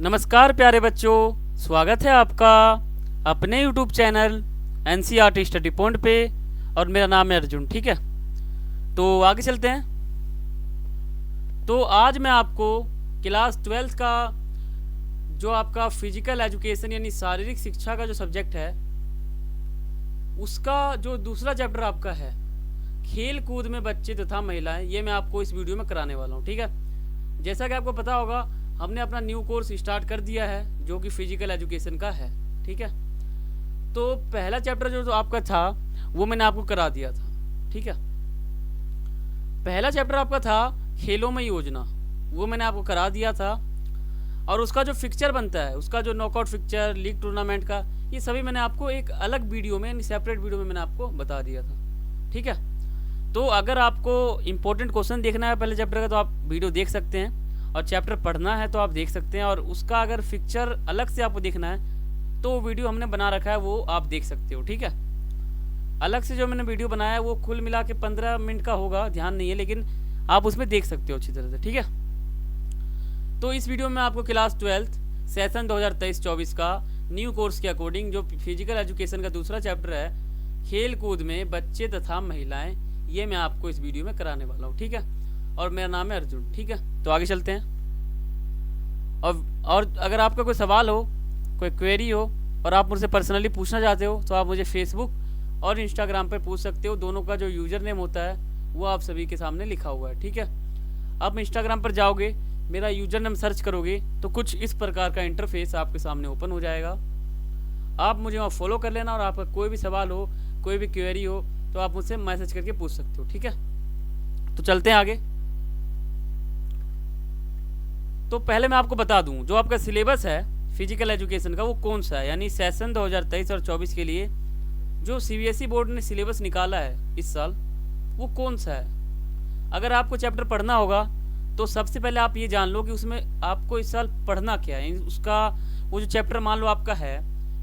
नमस्कार प्यारे बच्चों, स्वागत है आपका अपने YouTube channel NCERT study point पे। और मेरा नाम है अर्जुन। ठीक है, तो आगे चलते हैं। तो आज मैं आपको क्लास 12th का जो आपका फिजिकल एजुकेशन यानी शारीरिक शिक्षा का जो सब्जेक्ट है उसका जो दूसरा चैप्टर आपका है खेल कूद में बच्चे तथा महिलाएं, ये मैं आपको इस वीडियो में कराने वाला हूँ। ठीक है, जैसा कि आपको पता होगा हमने अपना न्यू कोर्स स्टार्ट कर दिया है जो कि फिजिकल एजुकेशन का है। ठीक है, तो पहला चैप्टर जो आपका था वो मैंने आपको करा दिया था। ठीक है, पहला चैप्टर आपका था खेलों में योजना, वो मैंने आपको करा दिया था। और उसका जो फिक्चर बनता है, उसका जो नॉकआउट फिक्चर, लीग टूर्नामेंट का, ये सभी मैंने आपको एक अलग वीडियो में यानी सेपरेट वीडियो में मैंने आपको बता दिया था। ठीक है, तो अगर आपको इम्पोर्टेंट क्वेश्चन देखना है पहले चैप्टर का तो आप वीडियो देख सकते हैं, और चैप्टर पढ़ना है तो आप देख सकते हैं। और उसका अगर फिक्चर अलग से आपको देखना है तो वीडियो हमने बना रखा है, वो आप देख सकते हो। ठीक है, अलग से जो मैंने वीडियो बनाया है वो कुल मिला के 15 मिनट का होगा, ध्यान नहीं है, लेकिन आप उसमें देख सकते हो अच्छी तरह से। ठीक है, तो इस वीडियो में आपको क्लास 12th सेशन 2023-24 का न्यू कोर्स के अकॉर्डिंग जो फिजिकल एजुकेशन का दूसरा चैप्टर है खेल कूद में बच्चे तथा महिलाएं, ये मैं आपको इस वीडियो में कराने वाला हूँ। ठीक है, और मेरा नाम है अर्जुन। ठीक है, तो आगे चलते हैं। और अगर आपका कोई सवाल हो, कोई क्वेरी हो और आप मुझसे पर्सनली पूछना चाहते हो तो आप मुझे फेसबुक और इंस्टाग्राम पर पूछ सकते हो। दोनों का जो यूज़र नेम होता है वो आप सभी के सामने लिखा हुआ है। ठीक है, आप इंस्टाग्राम पर जाओगे, मेरा यूज़र नेम सर्च करोगे तो कुछ इस प्रकार का इंटरफेस आपके सामने ओपन हो जाएगा। आप मुझे वहाँ फॉलो कर लेना, और आपका कोई भी सवाल हो, कोई भी क्वेरी हो तो आप मुझसे मैसेज करके पूछ सकते हो। ठीक है, तो चलते हैं आगे। तो पहले मैं आपको बता दूं जो आपका सिलेबस है फिजिकल एजुकेशन का वो कौन सा है, यानी सेशन 2023 और 24 के लिए जो CBSE बोर्ड ने सिलेबस निकाला है इस साल, वो कौन सा है। अगर आपको चैप्टर पढ़ना होगा तो सबसे पहले आप ये जान लो कि उसमें आपको इस साल पढ़ना क्या है। उसका वो जो चैप्टर मान लो आपका है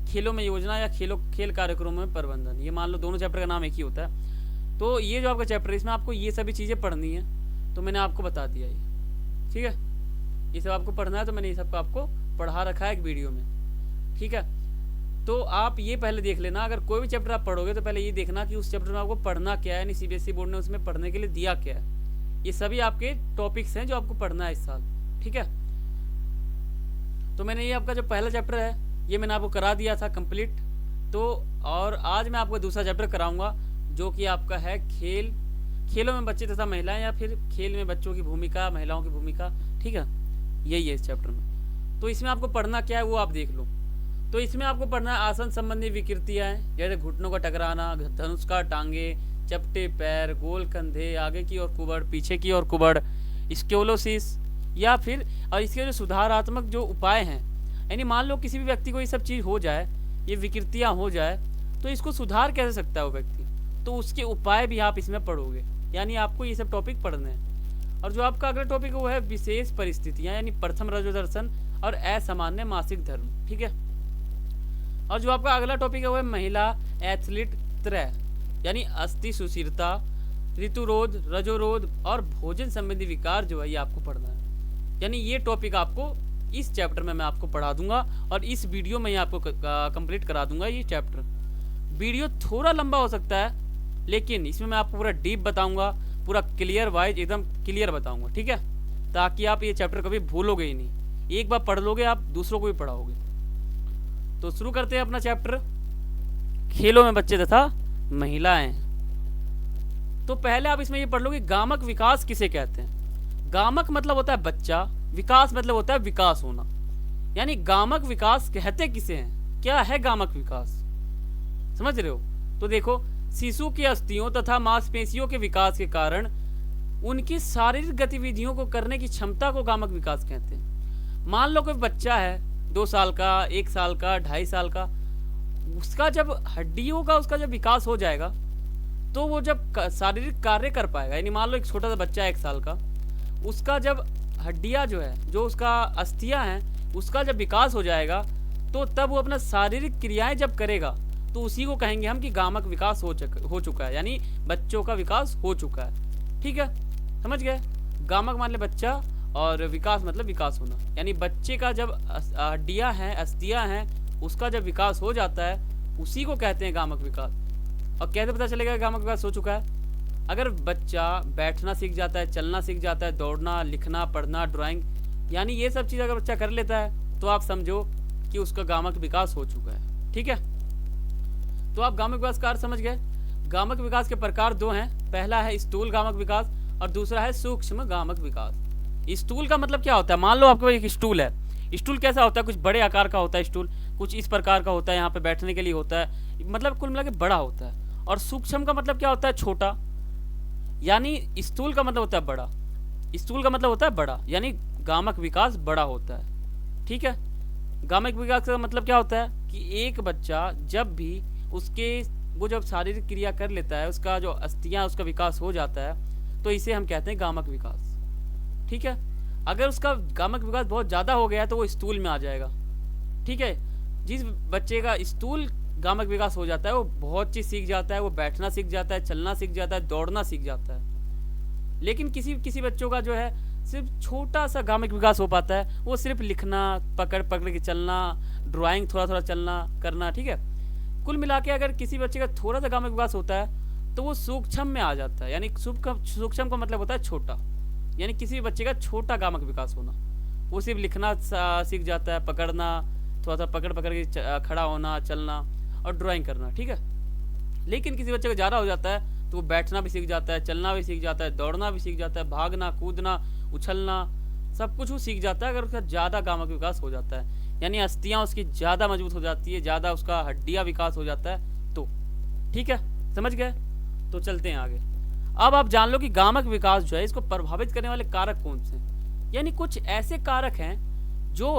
खेलों में योजना या खेल कार्यक्रमों में प्रबंधन, ये मान लो दोनों चैप्टर का नाम एक ही होता है। तो ये जो आपका चैप्टर है इसमें आपको ये सभी चीज़ें पढ़नी है, तो मैंने आपको बता दिया ये। ठीक है, ये सब आपको पढ़ना है, तो मैंने ये सब आपको पढ़ा रखा है एक वीडियो में। ठीक है, तो आप ये पहले देख लेना। अगर कोई भी चैप्टर आप पढ़ोगे तो पहले ये देखना कि उस चैप्टर में आपको पढ़ना क्या है, यानी CBSE बोर्ड ने उसमें पढ़ने के लिए दिया क्या है। ये सभी आपके टॉपिक्स हैं जो आपको पढ़ना है इस साल। ठीक है, तो मैंने ये आपका जो पहला चैप्टर है ये मैंने आपको करा दिया था कंप्लीट। तो और आज मैं आपको दूसरा चैप्टर कराऊंगा जो कि आपका है खेलों में बच्चे तथा महिलाएं, या फिर खेल में बच्चों की भूमिका, महिलाओं की भूमिका। ठीक है, यही है इस चैप्टर में। तो इसमें आपको पढ़ना क्या है वो आप देख लो। तो इसमें आपको पढ़ना है आसन संबंधी विकृतियाँ, जैसे घुटनों का टकराना, धनुष का टांगे, चपटे पैर, गोल कंधे, आगे की ओर कुबड़, पीछे की ओर कुबड़, स्क्योलोसिस, या फिर और इसके जो सुधारात्मक जो उपाय हैं, यानी मान लो किसी भी व्यक्ति को ये सब चीज़ हो जाए, ये विकृतियाँ हो जाए, तो इसको सुधार कैसे सकता है वो व्यक्ति, तो उसके उपाय भी आप इसमें पढ़ोगे। यानी आपको ये सब टॉपिक पढ़ने हैं। और जो आपका अगला टॉपिक है वो है विशेष परिस्थितियाँ, यानी प्रथम रजोदर्शन और असामान्य मासिक धर्म। ठीक है, और जो आपका अगला टॉपिक है वो है महिला एथलीट त्रय, यानी अस्थि सुशीलता, ऋतुरोध, रजोरोध और भोजन संबंधी विकार जो है ये आपको पढ़ना है। यानी ये टॉपिक आपको इस चैप्टर में मैं आपको पढ़ा दूंगा, और इस वीडियो में ही आपको कंप्लीट करा दूंगा ये चैप्टर। वीडियो थोड़ा लंबा हो सकता है, लेकिन इसमें मैं आपको पूरा डीप बताऊंगा, पूरा क्लियर वाइज एकदम क्लियर बताऊंगा। ठीक है, ताकि आप ये चैप्टर कभी भूलोगे ही नहीं, एक बार पढ़ लोगे आप दूसरों को भी पढ़ाओगे। तो शुरू करते हैं अपना चैप्टर खेलों में बच्चे तथा महिलाएं। तो पहले आप इसमें ये पढ़ लो कि गामक विकास किसे कहते हैं। गामक मतलब होता है बच्चा, विकास मतलब होता है विकास होना। यानी गामक विकास कहते किसे हैं, क्या है गामक विकास, समझ रहे हो। तो देखो, शिशु की अस्थियों तथा मांसपेशियों के विकास के कारण उनकी शारीरिक गतिविधियों को करने की क्षमता को गामक विकास कहते हैं। मान लो कोई बच्चा है 2 साल का, 1 साल का, 2.5 साल का, उसका जब हड्डियों का उसका जब विकास हो जाएगा तो वो जब शारीरिक कार्य कर पाएगा। यानी मान लो एक छोटा सा बच्चा है 1 साल का, उसका जब हड्डियाँ जो है, जो उसका अस्थियाँ हैं, उसका जब विकास हो जाएगा तो तब वो अपना शारीरिक क्रियाएं जब करेगा तो उसी को कहेंगे हम कि गामक विकास हो चुका है, यानी बच्चों का विकास हो चुका है। ठीक है, समझ गए। गामक मान ले बच्चा और विकास मतलब विकास होना, यानी बच्चे का जब हड्डियाँ हैं, अस्थियाँ हैं, उसका जब विकास हो जाता है उसी को कहते हैं गामक विकास। और कैसे पता चलेगा कि गामक विकास हो चुका है? अगर बच्चा बैठना सीख जाता है, चलना सीख जाता है, दौड़ना, लिखना, पढ़ना, ड्राइंग, यानी ये सब चीज़ अगर बच्चा कर लेता है तो आप समझो कि उसका गामक विकास हो चुका है। ठीक है, तो आप गामक विकास का अर्थ समझ गए। गामक विकास के प्रकार दो हैं, पहला है स्थूल गामक विकास और दूसरा है सूक्ष्म गामक विकास। स्थूल का मतलब क्या होता है? मान लो आपको एक स्टूल है, स्टूल कैसा होता है? कुछ बड़े आकार का होता है स्टूल, कुछ इस प्रकार का होता है, यहाँ पे बैठने के लिए होता है, मतलब कुल मिला के बड़ा होता है। और सूक्ष्म का मतलब क्या होता है? छोटा। यानी स्थूल का मतलब होता है बड़ा, स्थूल का मतलब होता है बड़ा, यानी गामक विकास बड़ा होता है। ठीक है, गामक विकास का मतलब क्या होता है कि एक बच्चा जब भी वो जब शारीरिक क्रिया कर लेता है, उसका जो अस्थियाँ उसका विकास हो जाता है, तो इसे हम कहते हैं गामक विकास। ठीक है, अगर उसका गामक विकास बहुत ज़्यादा हो गया है तो वो स्थूल में आ जाएगा। ठीक है, जिस बच्चे का स्थूल गामक विकास हो जाता है वो बहुत चीज़ सीख जाता है, वो बैठना सीख जाता है, चलना सीख जाता है, दौड़ना सीख जाता है। लेकिन किसी बच्चों का जो है सिर्फ छोटा सा गामक विकास हो पाता है, वो सिर्फ लिखना, पकड़ पकड़ के चलना, ड्राइंग थोड़ा थोड़ा चलना करना। ठीक है, कुल मिला के अगर किसी बच्चे का थोड़ा सा गामक विकास होता है तो वो सूक्ष्म में आ जाता है, यानी सूक्ष्म का मतलब होता है छोटा, यानी किसी बच्चे का छोटा गामक विकास होना। वो सिर्फ लिखना सीख जाता है, पकड़ना, थोड़ा सा पकड़ पकड़ के खड़ा होना, चलना और ड्राइंग करना। ठीक है, लेकिन किसी बच्चे का ज़्यादा हो जाता है तो वो बैठना भी सीख जाता है, चलना भी सीख जाता है, दौड़ना भी सीख जाता है, भागना, कूदना, उछलना, सब कुछ वो सीख जाता है अगर उसका ज़्यादा गामक विकास हो जाता है, यानी अस्थियाँ उसकी ज़्यादा मजबूत हो जाती है, ज़्यादा उसका हड्डियाँ विकास हो जाता है तो। ठीक है, समझ गए? तो चलते हैं आगे। अब आप जान लो कि गामक विकास जो है इसको प्रभावित करने वाले कारक कौन से हैं। यानी कुछ ऐसे कारक हैं जो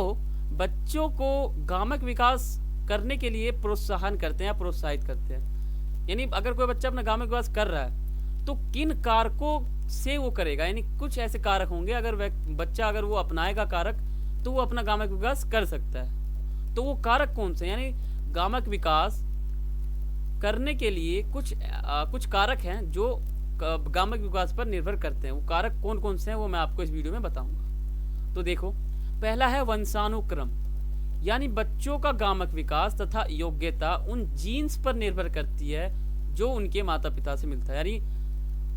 बच्चों को गामक विकास करने के लिए प्रोत्साहन करते हैं या प्रोत्साहित करते हैं। यानी अगर कोई बच्चा अपना गामक विकास कर रहा है तो किन कारकों से वो करेगा, यानी कुछ ऐसे कारक होंगे, अगर बच्चा अगर वो अपनाएगा कारक तो वो अपना गामक विकास कर सकता है। तो वो कारक कौन से, यानी गामक विकास करने के लिए कुछ कारक हैं जो गामक विकास पर निर्भर करते हैं। वो कारक कौन कौन से हैं वो मैं आपको इस वीडियो में बताऊंगा। तो देखो, पहला है वंशानुक्रम, यानी बच्चों का गामक विकास तथा योग्यता उन जीन्स पर निर्भर करती है जो उनके माता पिता से मिलता है। यानी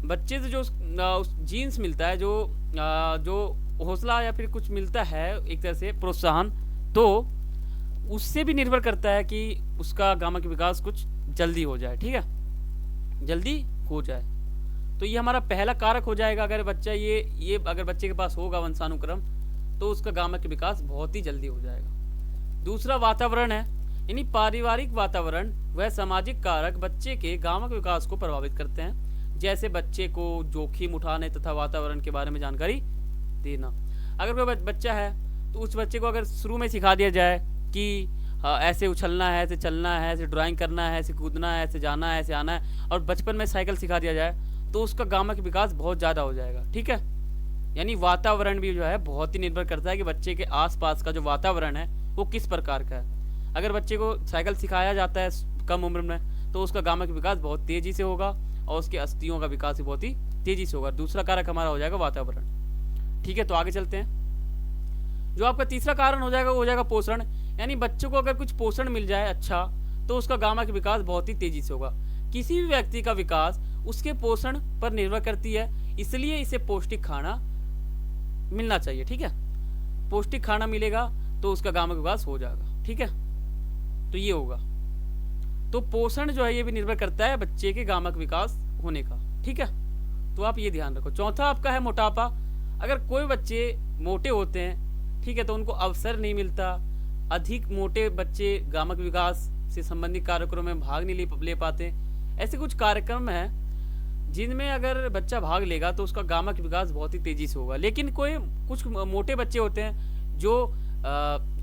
बच्चे से जो जीन्स मिलता है, जो हौसला या फिर कुछ मिलता है एक तरह से प्रोत्साहन, तो उससे भी निर्भर करता है कि उसका गामक विकास कुछ जल्दी हो जाए। ठीक है, जल्दी हो जाए। तो ये हमारा पहला कारक हो जाएगा। अगर बच्चा ये अगर बच्चे के पास होगा वंशानुक्रम तो उसका गामक विकास बहुत ही जल्दी हो जाएगा। दूसरा वातावरण है, यानी पारिवारिक वातावरण वह सामाजिक कारक बच्चे के गामक विकास को प्रभावित करते हैं, जैसे बच्चे को जोखिम उठाने तथा वातावरण के बारे में जानकारी देना। अगर कोई बच्चा है तो उस बच्चे को अगर शुरू में सिखा दिया जाए कि ऐसे उछलना है, ऐसे चलना है, ऐसे ड्राइंग करना है, ऐसे कूदना है, ऐसे जाना है, ऐसे आना है, और बचपन में साइकिल सिखा दिया जाए तो उसका गामक विकास बहुत ज़्यादा हो जाएगा। ठीक है, यानी वातावरण भी जो है बहुत ही निर्भर करता है कि बच्चे के आसपास का जो वातावरण है वो किस प्रकार का है। अगर बच्चे को साइकिल सिखाया जाता है कम उम्र में तो उसका गामक विकास बहुत तेज़ी से होगा और उसके अस्थियों का विकास भी बहुत ही तेज़ी से होगा। दूसरा कारक हमारा हो जाएगा वातावरण। ठीक है, तो आगे चलते हैं। जो आपका तीसरा कारण हो जाएगा वो हो जाएगा पोषण, यानी बच्चों को अगर कुछ पोषण मिल जाए अच्छा तो उसका गामक विकास बहुत ही तेज़ी से होगा। किसी भी व्यक्ति का विकास उसके पोषण पर निर्भर करती है, इसलिए इसे पौष्टिक खाना मिलना चाहिए। ठीक है, पौष्टिक खाना मिलेगा तो उसका गामक विकास हो जाएगा। ठीक है, तो ये होगा। तो पोषण जो है ये भी निर्भर करता है बच्चे के गामक विकास होने का। ठीक है, तो आप ये ध्यान रखो। चौथा आपका है मोटापा। अगर कोई बच्चे मोटे होते हैं, ठीक है, तो उनको अवसर नहीं मिलता। अधिक मोटे बच्चे गामक विकास से संबंधित कार्यक्रमों में भाग नहीं ले पाते। ऐसे कुछ कार्यक्रम हैं जिनमें अगर बच्चा भाग लेगा तो उसका गामक विकास बहुत ही तेज़ी से होगा। लेकिन कुछ मोटे बच्चे होते हैं जो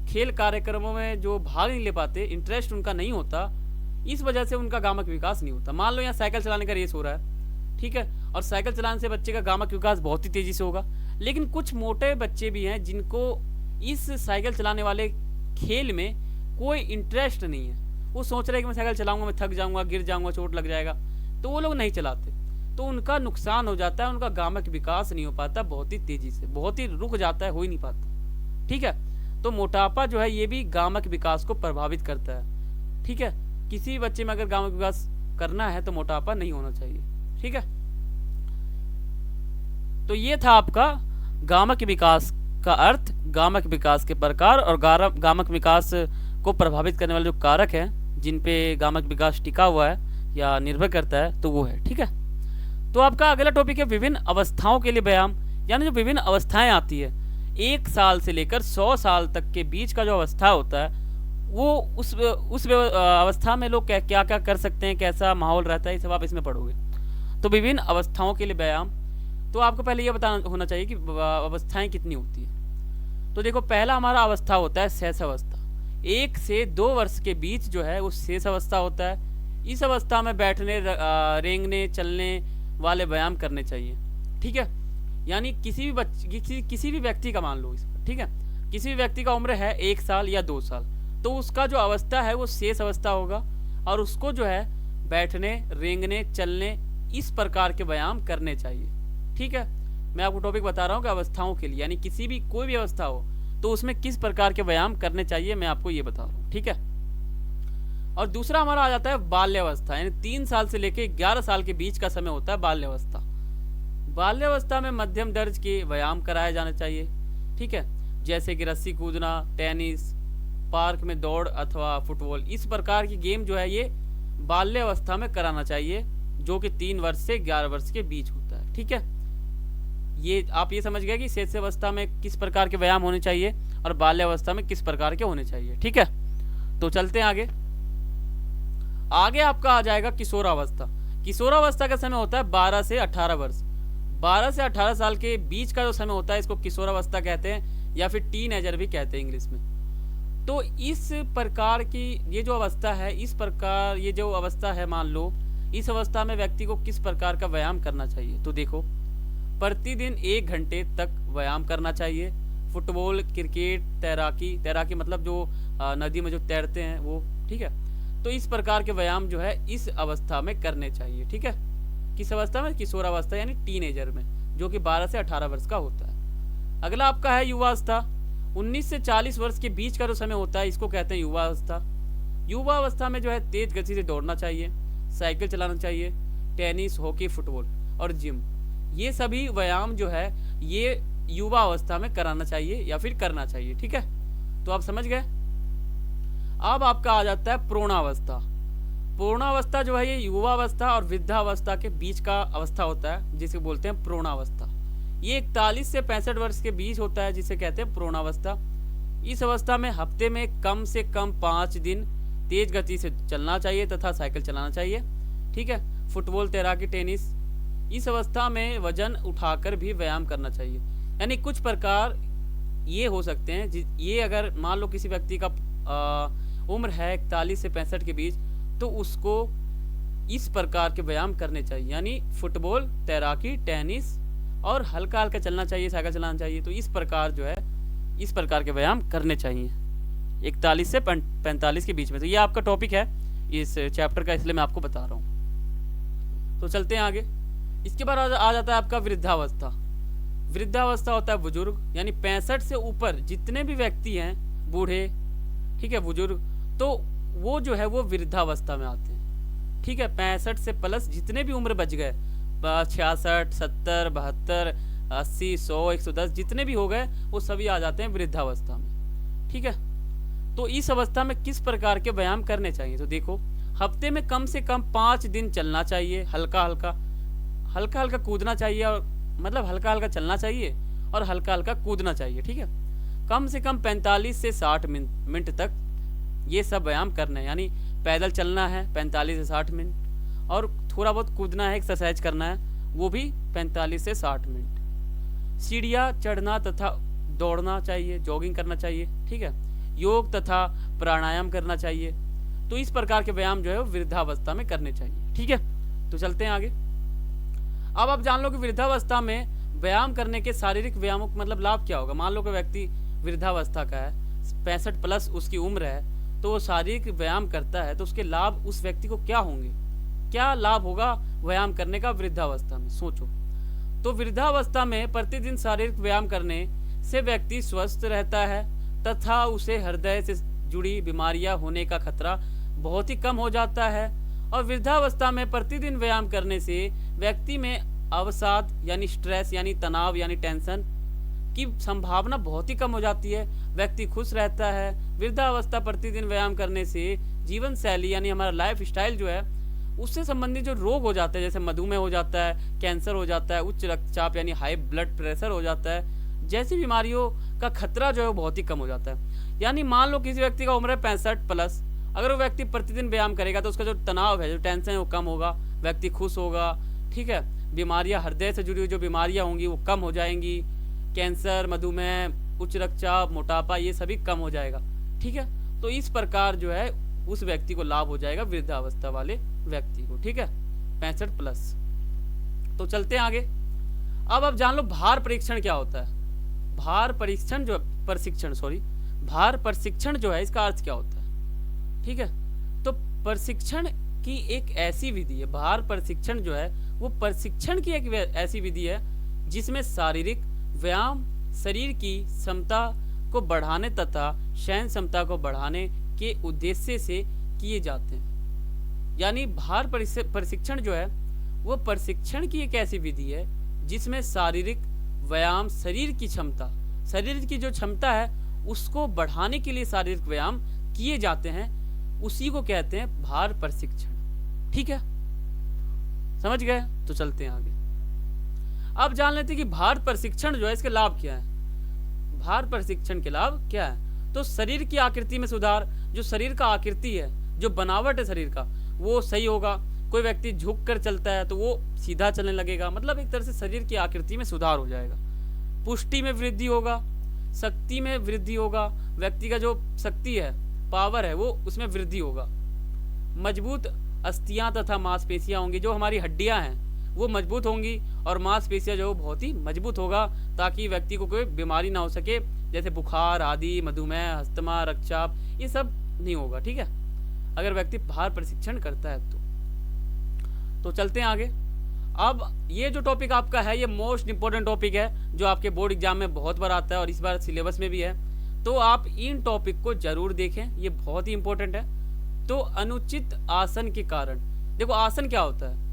खेल कार्यक्रमों में जो भाग नहीं ले पाते, इंटरेस्ट उनका नहीं होता, इस वजह से उनका गामक विकास नहीं होता। मान लो यहाँ साइकिल चलाने का रेस हो रहा है, ठीक है, और साइकिल चलाने से बच्चे का गामक विकास बहुत ही तेज़ी से होगा। लेकिन कुछ मोटे बच्चे भी हैं जिनको इस साइकिल चलाने वाले खेल में कोई इंटरेस्ट नहीं है। वो सोच रहे हैं कि मैं साइकिल चलाऊंगा, मैं थक जाऊंगा, गिर जाऊंगा, चोट लग जाएगा, तो वो लोग नहीं चलाते। तो उनका नुकसान हो जाता है, उनका गामक विकास नहीं हो पाता, बहुत ही तेजी से, बहुत ही रुक जाता है, हो ही नहीं पाता। ठीक है, तो मोटापा जो है ये भी गामक विकास को प्रभावित करता है। ठीक है, किसी भी बच्चे में अगर गामक विकास करना है तो मोटापा नहीं होना चाहिए। ठीक है, तो ये था आपका गामक विकास का अर्थ, गामक विकास के प्रकार और गामक विकास को प्रभावित करने वाले जो कारक हैं जिन पे गामक विकास टिका हुआ है या निर्भर करता है, तो वो है। ठीक है, तो आपका अगला टॉपिक है विभिन्न अवस्थाओं के लिए व्यायाम, यानी जो विभिन्न अवस्थाएं आती है, 1 साल से लेकर 100 साल तक के बीच का जो अवस्था होता है, वो उस अवस्था में लोग क्या क्या कर सकते हैं, कैसा माहौल रहता है, ये सब आप इसमें पढ़ोगे। तो विभिन्न अवस्थाओं के लिए व्यायाम, तो आपको पहले ये बताना होना चाहिए कि अवस्थाएं कितनी होती है। तो देखो, पहला हमारा अवस्था होता है शेष अवस्था। 1 से 2 वर्ष के बीच जो है वो शेष अवस्था होता है। इस अवस्था में बैठने, रेंगने, चलने वाले व्यायाम करने चाहिए। ठीक है, यानी किसी भी व्यक्ति का मान लो इसका, ठीक है, किसी भी व्यक्ति का उम्र है 1 साल या 2 साल, तो उसका जो अवस्था है वो शेष अवस्था होगा, और उसको जो है बैठने, रेंगने, चलने, इस प्रकार के व्यायाम करने चाहिए। ठीक है, मैं आपको टॉपिक बता रहा हूँ कि अवस्थाओं के लिए, यानी किसी भी कोई भी अवस्था हो तो उसमें किस प्रकार के व्यायाम करने चाहिए, मैं आपको ये बता रहा हूँ। ठीक है, और दूसरा हमारा आ जाता है बाल्यावस्था, यानी 3 साल से लेकर 11 साल के बीच का समय होता है बाल्यावस्था। बाल्यावस्था में मध्यम दर्ज के व्यायाम कराए जाने चाहिए। ठीक है, जैसे कि रस्सी कूदना, टेनिस, पार्क में दौड़ अथवा फुटबॉल, इस प्रकार की गेम जो है ये बाल्यावस्था में कराना चाहिए, जो कि 3 वर्ष से 11 वर्ष के बीच होता है। ठीक है, ये आप ये समझ गए कि शेष अवस्था में किस प्रकार के व्यायाम होने चाहिए और बाल्यावस्था में किस प्रकार के होने चाहिए। ठीक है, तो चलते हैं आगे। आगे आपका आ जाएगा किशोरावस्था। किशोरावस्था का समय होता है 12 से 18 वर्ष। 12 से 18 साल के बीच का जो समय होता है इसको किशोरावस्था कहते हैं, या फिर टीनएजर भी कहते हैं इंग्लिश में। तो इस प्रकार की ये जो अवस्था है, इस प्रकार ये जो अवस्था है, मान लो इस अवस्था में व्यक्ति को किस प्रकार का व्यायाम करना चाहिए। तो देखो, प्रतिदिन 1 घंटे तक व्यायाम करना चाहिए। फुटबॉल, क्रिकेट, तैराकी मतलब जो नदी में जो तैरते हैं वो। ठीक है, तो इस प्रकार के व्यायाम जो है इस अवस्था में करने चाहिए। ठीक है, किस अवस्था में? किशोरावस्था यानी टीनेजर में, जो कि 12 से 18 वर्ष का होता है। अगला आपका है युवावस्था। 19 से 40 वर्ष के बीच का जो समय होता है इसको कहते हैं युवावस्था। युवावस्था में जो है तेज गति से दौड़ना चाहिए, साइकिल चलाना चाहिए, टेनिस, हॉकी, फुटबॉल और जिम, ये सभी व्यायाम जो है ये युवा अवस्था में कराना चाहिए या फिर करना चाहिए। ठीक है, तो आप समझ गए। अब आपका आ जाता है प्रौढ़ावस्था। प्रौढ़ावस्था जो है ये युवावस्था और वृद्धावस्था के बीच का अवस्था होता है, जिसे बोलते हैं प्रौढ़ावस्था। ये 41 से 65 वर्ष के बीच होता है, जिसे कहते हैं प्रौढ़ावस्था। इस अवस्था में हफ्ते में कम से कम 5 दिन तेज गति से चलना चाहिए तथा साइकिल चलाना चाहिए। ठीक है, फुटबॉल, तैराकी, टेनिस, इस अवस्था में वजन उठाकर भी व्यायाम करना चाहिए। यानी कुछ प्रकार ये हो सकते हैं, ये अगर मान लो किसी व्यक्ति का उम्र है 41 से 65 के बीच, तो उसको इस प्रकार के व्यायाम करने चाहिए, यानी फुटबॉल, तैराकी, टेनिस और हल्का हल्का चलना चाहिए, साइकिल चलाना चाहिए। तो इस प्रकार जो है इस प्रकार के व्यायाम करने चाहिए 41 से 45 के बीच में। तो ये आपका टॉपिक है इस चैप्टर का, इसलिए मैं आपको बता रहा हूँ। तो चलते हैं आगे। इसके बाद आ जाता है आपका वृद्धावस्था। वृद्धावस्था होता है बुजुर्ग, यानी 65 से ऊपर जितने भी व्यक्ति हैं, बूढ़े, ठीक है, बुजुर्ग, तो वो जो है वो वृद्धावस्था में आते हैं। ठीक है, 65 से प्लस जितने भी उम्र बच गए, 66, 70, 72, 80, 100, 110 जितने भी हो गए, वो सभी आ जाते हैं वृद्धावस्था में। ठीक है, तो इस अवस्था में किस प्रकार के व्यायाम करने चाहिए। तो देखो, हफ्ते में कम से कम 5 दिन चलना चाहिए, हल्का हल्का कूदना चाहिए, और मतलब हल्का हल्का चलना चाहिए और हल्का हल्का कूदना चाहिए। ठीक है, कम से कम 45 से 60 मिनट तक ये सब व्यायाम करना है, यानी पैदल चलना है 45 से 60 मिनट, और थोड़ा बहुत कूदना है, एक्सरसाइज करना है, वो भी 45 से 60 मिनट। सीढ़ियाँ चढ़ना तथा दौड़ना चाहिए, जॉगिंग करना चाहिए। ठीक है, योग तथा प्राणायाम करना चाहिए। तो इस प्रकार के व्यायाम जो है वो वृद्धावस्था में करने चाहिए। ठीक है, तो चलते हैं आगे। अब आप जान लो कि वृद्धावस्था में व्यायाम करने के शारीरिक व्यायामों का मतलब लाभ क्या होगा। मान लो कि व्यक्ति वृद्धावस्था का है, 65 प्लस उसकी उम्र है, तो वो शारीरिक व्यायाम करता है, तो उसके लाभ उस व्यक्ति को क्या होंगे। क्या लाभ होगा व्यायाम करने का वृद्धावस्था में, सोचो। तो वृद्धावस्था में प्रतिदिन शारीरिक व्यायाम करने से व्यक्ति स्वस्थ रहता है तथा उसे हृदय से जुड़ी बीमारियां होने का खतरा बहुत ही कम हो जाता है। और वृद्धावस्था में प्रतिदिन व्यायाम करने से व्यक्ति में अवसाद यानी स्ट्रेस यानी तनाव यानी टेंशन की संभावना बहुत ही कम हो जाती है। व्यक्ति खुश रहता है। वृद्धावस्था प्रतिदिन व्यायाम करने से जीवन शैली यानी हमारा लाइफ स्टाइल जो है उससे संबंधित जो रोग हो जाते हैं, जैसे मधुमेह हो जाता है, कैंसर हो जाता है, उच्च रक्तचाप यानी हाई ब्लड प्रेशर हो जाता है, जैसी बीमारियों का खतरा जो है वो बहुत ही कम हो जाता है। यानी मान लो किसी व्यक्ति का उम्र है 65 प्लस, अगर वो व्यक्ति प्रतिदिन व्यायाम करेगा तो उसका जो तनाव है, जो टेंशन है वो कम होगा, व्यक्ति खुश होगा, ठीक है। बीमारियां, हृदय से जुड़ी हुई जो बीमारियां होंगी वो कम हो जाएंगी। कैंसर, मधुमेह, उच्च रक्तचाप, मोटापा ये सभी कम हो जाएगा, ठीक है। तो इस प्रकार जो है उस व्यक्ति को लाभ हो जाएगा, वृद्धावस्था वाले व्यक्ति को, ठीक है, 65 प्लस। तो चलते हैं आगे। अब आप जान लो भार परीक्षण क्या होता है। भार परीक्षण जो भार प्रशिक्षण जो है इसका अर्थ क्या होता है, ठीक है। तो प्रशिक्षण की एक ऐसी विधि है, भार प्रशिक्षण जो है वो प्रशिक्षण की एक ऐसी विधि है जिसमें शारीरिक व्यायाम शरीर की क्षमता को बढ़ाने तथा सहन क्षमता को बढ़ाने के उद्देश्य से किए जाते हैं। यानी भार प्रशिक्षण जो है वो प्रशिक्षण की एक ऐसी विधि है जिसमें शारीरिक व्यायाम शरीर की क्षमता, शरीर की जो क्षमता है उसको बढ़ाने के लिए शारीरिक व्यायाम किए जाते हैं, उसी को कहते हैं भार प्रशिक्षण, ठीक है। समझ गए? तो चलते हैं आगे। अब जान लेते हैं कि भार प्रशिक्षण जो है इसके लाभ क्या है। भार प्रशिक्षण के लाभ क्या है? तो शरीर की आकृति में सुधार, जो शरीर का आकृति है, जो बनावट है शरीर का वो सही होगा। कोई व्यक्ति झुक कर चलता है तो वो सीधा चलने लगेगा, मतलब एक तरह से शरीर की आकृति में सुधार हो जाएगा। पुष्टि में वृद्धि होगा, शक्ति में वृद्धि होगा, व्यक्ति का जो शक्ति है, पावर है, वो उसमें वृद्धि होगा। मजबूत अस्थियां तथा मांसपेशियां होंगी, जो हमारी हड्डियां हैं वो मजबूत होंगी और मांसपेशियां जो बहुत ही मजबूत होगा, ताकि व्यक्ति को कोई बीमारी ना हो सके, जैसे बुखार आदि, मधुमेह, अस्थमा, रक्तचाप, ये सब नहीं होगा, ठीक है, अगर व्यक्ति भार प्रशिक्षण करता है तो चलते हैं आगे। अब ये जो टॉपिक आपका है ये मोस्ट इंपॉर्टेंट टॉपिक है, जो आपके बोर्ड एग्जाम में बहुत बार आता है और इस बार सिलेबस में भी है, तो आप इन टॉपिक को जरूर देखें, ये बहुत ही इंपॉर्टेंट है। तो अनुचित आसन के कारण, देखो आसन क्या होता है,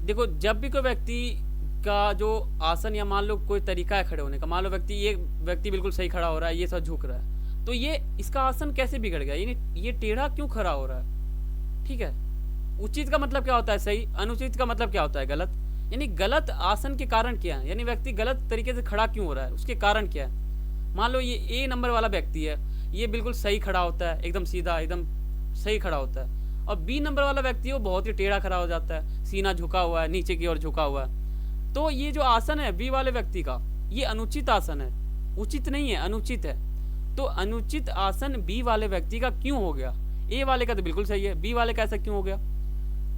देखो जब भी कोई व्यक्ति का जो आसन या मान लो कोई तरीका है खड़े होने का, मान लो ये व्यक्ति बिल्कुल सही खड़ा हो रहा है, ये सब झुक रहा है, तो ये इसका आसन कैसे बिगड़ गया, ये टेढ़ा क्यों खड़ा हो रहा है, ठीक है। उचित का मतलब क्या होता है सही, अनुचित का मतलब क्या होता है गलत। यानी गलत आसन के कारण क्या है, यानी व्यक्ति गलत तरीके से खड़ा क्यों हो रहा है, उसके कारण क्या है। मान लो ये ए नंबर वाला व्यक्ति है, ये बिल्कुल सही खड़ा होता है, एकदम सीधा, एकदम सही खड़ा होता है, और बी नंबर वाला व्यक्ति वो बहुत ही टेढ़ा खड़ा हो जाता है, सीना झुका हुआ है, नीचे की ओर झुका हुआ है। तो ये जो आसन है बी वाले व्यक्ति का, ये अनुचित आसन है, उचित नहीं है, अनुचित है। तो अनुचित आसन बी वाले व्यक्ति का क्यों हो गया, ए वाले का तो बिल्कुल सही है, बी वाले का ऐसा क्यों हो गया।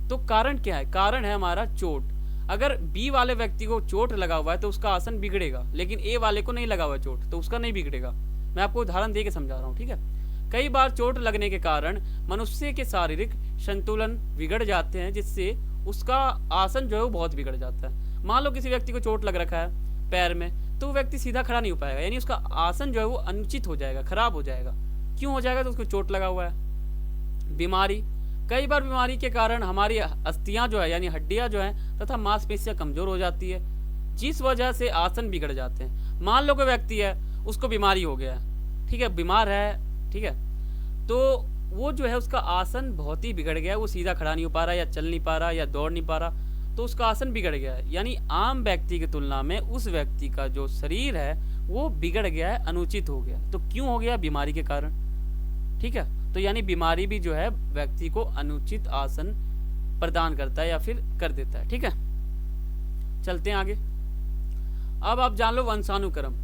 तो कारण क्या है, कारण है हमारा चोट। अगर बी वाले व्यक्ति को चोट लगा हुआ है तो उसका आसन बिगड़ेगा, लेकिन ए वाले को नहीं लगा हुआ चोट तो उसका नहीं बिगड़ेगा। मैं आपको उदाहरण दे के समझा रहा हूँ, ठीक है। कई बार चोट लगने के कारण मनुष्य के शारीरिक संतुलन बिगड़ जाते हैं, जिससे उसका आसन जो है वो बहुत बिगड़ जाता है। मान लो किसी व्यक्ति को चोट लग रखा है पैर में, तो वो व्यक्ति सीधा खड़ा नहीं हो पाएगा, यानी उसका आसन जो है वो अनुचित हो जाएगा, खराब हो जाएगा। क्यों हो जाएगा, तो उसको चोट लगा हुआ है। बीमारी, कई बार बीमारी के कारण हमारी अस्थियां जो है यानी हड्डियां जो हैं तथा मांसपेशियां कमजोर हो जाती है, जिस वजह से आसन बिगड़ जाते हैं। मान लो कोई व्यक्ति है उसको बीमारी हो गया है, ठीक है, बीमार है, ठीक है, तो वो जो है उसका आसन बहुत ही बिगड़ गया है, वो सीधा खड़ा नहीं हो पा रहा, या चल नहीं पा रहा, या दौड़ नहीं पा रहा, तो उसका आसन बिगड़ गया है। यानी आम व्यक्ति की तुलना में उस व्यक्ति का जो शरीर है वो बिगड़ गया है, अनुचित हो गया। तो क्यों हो गया, बीमारी के कारण, ठीक है। तो यानी बीमारी भी जो है व्यक्ति को अनुचित आसन प्रदान करता है या फिर कर देता है, ठीक है। चलते हैं आगे। अब आप जान लो वंशानुक्रम,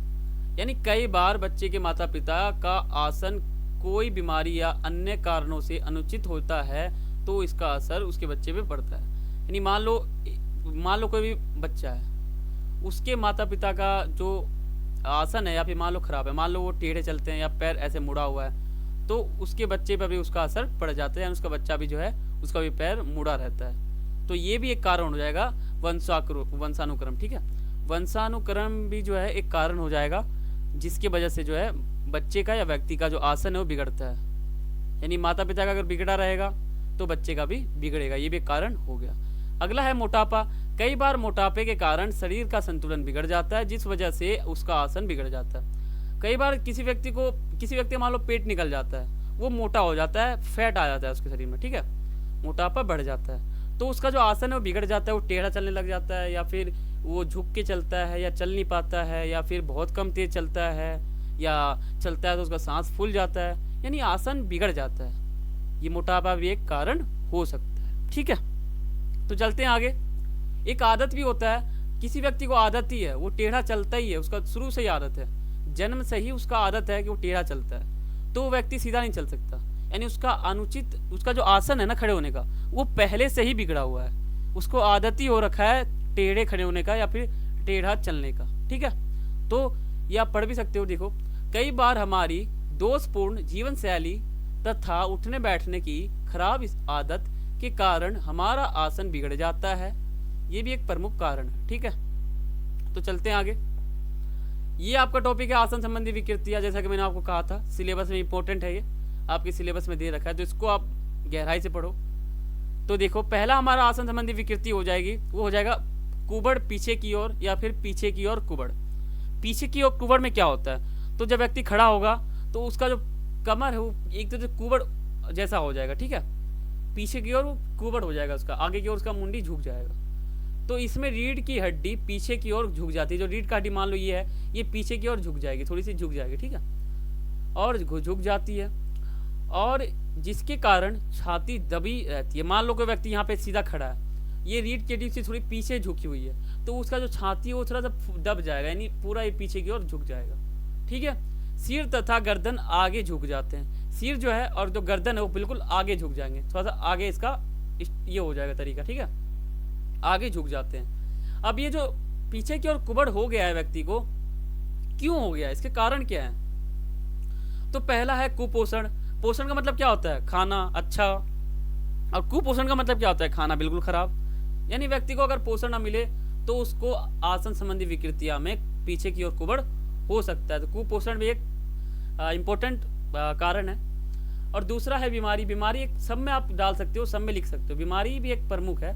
यानी कई बार बच्चे के माता पिता का आसन कोई बीमारी या अन्य कारणों से अनुचित होता है तो इसका असर उसके बच्चे पे पड़ता है। यानी मान लो कोई भी बच्चा है, उसके माता पिता का जो आसन है या फिर मान लो खराब है, मान लो वो टेढ़े चलते हैं या पैर ऐसे मुड़ा हुआ है, तो उसके बच्चे पर भी उसका असर पड़ जाता है, यानी उसका बच्चा भी जो है उसका भी पैर मुड़ा रहता है। तो ये भी एक कारण हो जाएगा वंशानुक्रम, ठीक है। वंशानुक्रम भी जो है एक कारण हो जाएगा जिसकी वजह से जो है बच्चे का या व्यक्ति का जो आसन है वो बिगड़ता है। यानी माता पिता का अगर बिगड़ा रहेगा तो बच्चे का भी बिगड़ेगा, ये भी एक कारण हो गया। अगला है मोटापा। कई बार मोटापे के कारण शरीर का संतुलन बिगड़ जाता है, जिस वजह से उसका आसन बिगड़ जाता है। कई बार किसी व्यक्ति का मान लो पेट निकल जाता है, वो मोटा हो जाता है, फैट आ जाता है उसके शरीर में, ठीक है, मोटापा बढ़ जाता है, तो उसका जो आसन है वो बिगड़ जाता है, वो टेढ़ा चलने लग जाता है, या फिर वो झुक के चलता है, या चल नहीं पाता है, या फिर बहुत कम तेज चलता है, या चलता है तो उसका सांस फूल जाता है, यानी आसन बिगड़ जाता है। ये मोटापा भी एक कारण हो सकता है, ठीक है। तो चलते हैं आगे। एक आदत भी होता है, किसी व्यक्ति को आदत ही है वो टेढ़ा चलता ही है, उसका शुरू से ही आदत है, जन्म से ही उसका आदत है कि वो टेढ़ा चलता है, तो वो व्यक्ति सीधा नहीं चल सकता। यानी उसका जो आसन है ना खड़े होने का, वो पहले से ही बिगड़ा हुआ है, उसको आदत ही हो रखा है टेढ़े खड़े होने का या फिर टेढ़ा चलने का, ठीक है। तो ये आप पढ़ भी सकते हो। देखो, कई बार हमारी दोषपूर्ण जीवन शैली तथा उठने बैठने की खराब इस आदत के कारण हमारा आसन बिगड़ जाता है, ये भी एक प्रमुख कारण है, ठीक है। तो चलते हैं आगे। ये आपका टॉपिक है आसन संबंधी विकृतियां। जैसा कि मैंने आपको कहा था सिलेबस में इंपॉर्टेंट है, ये आपके सिलेबस में दे रखा है, तो इसको आप गहराई से पढ़ो। तो देखो, पहला हमारा आसन संबंधी विकृति हो जाएगी, वो हो जाएगा कुबड़ पीछे की ओर या फिर पीछे की ओर कुबड़। पीछे की ओर कुबड़ में क्या होता है, तो जब व्यक्ति खड़ा होगा तो उसका जो कमर है वो एक तो कुबड़ जैसा हो जाएगा, ठीक है, पीछे की ओर वो कुबड़ हो जाएगा, उसका आगे की ओर उसका मुंडी झुक जाएगा। तो इसमें रीढ़ की हड्डी पीछे की ओर झुक जाती है। जो रीढ़ का हड्डी मान लो ये है, ये पीछे की ओर झुक जाएगी, थोड़ी सी झुक जाएगी, ठीक है, और झुक जाती है, और जिसके कारण छाती दबी रहती है। मान लो कोई व्यक्ति यहाँ पे सीधा खड़ा है, ये रीढ़ की हड्डी से थोड़ी पीछे झुकी हुई है, तो उसका जो छाती है वो थोड़ा सा दब जाएगा, यानी पूरा ये पीछे की ओर झुक जाएगा, ठीक है। सिर तथा गर्दन आगे झुक जाते हैं। सिर जो है और जो गर्दन है वो बिल्कुल आगे झुक जाएंगे, थोड़ा सा आगे इसका ये हो जाएगा तरीका, ठीक है, आगे झुक जाते हैं। अब ये जो पीछे की ओर कुबड़ हो गया है व्यक्ति को, क्यों हो गया, इसके कारण क्या है। तो पहला है कुपोषण। पोषण का मतलब क्या होता है, खाना अच्छा, और कुपोषण का मतलब क्या होता है, खाना बिल्कुल खराब। यानी व्यक्ति को अगर पोषण ना मिले तो उसको आसन संबंधी विकृतियां में पीछे की ओर कुबड़ हो सकता है। तो कुपोषण भी एक इम्पोर्टेंट कारण है। और दूसरा है बीमारी। बीमारी एक सब में आप डाल सकते हो, सब में लिख सकते हो, बीमारी भी एक प्रमुख है।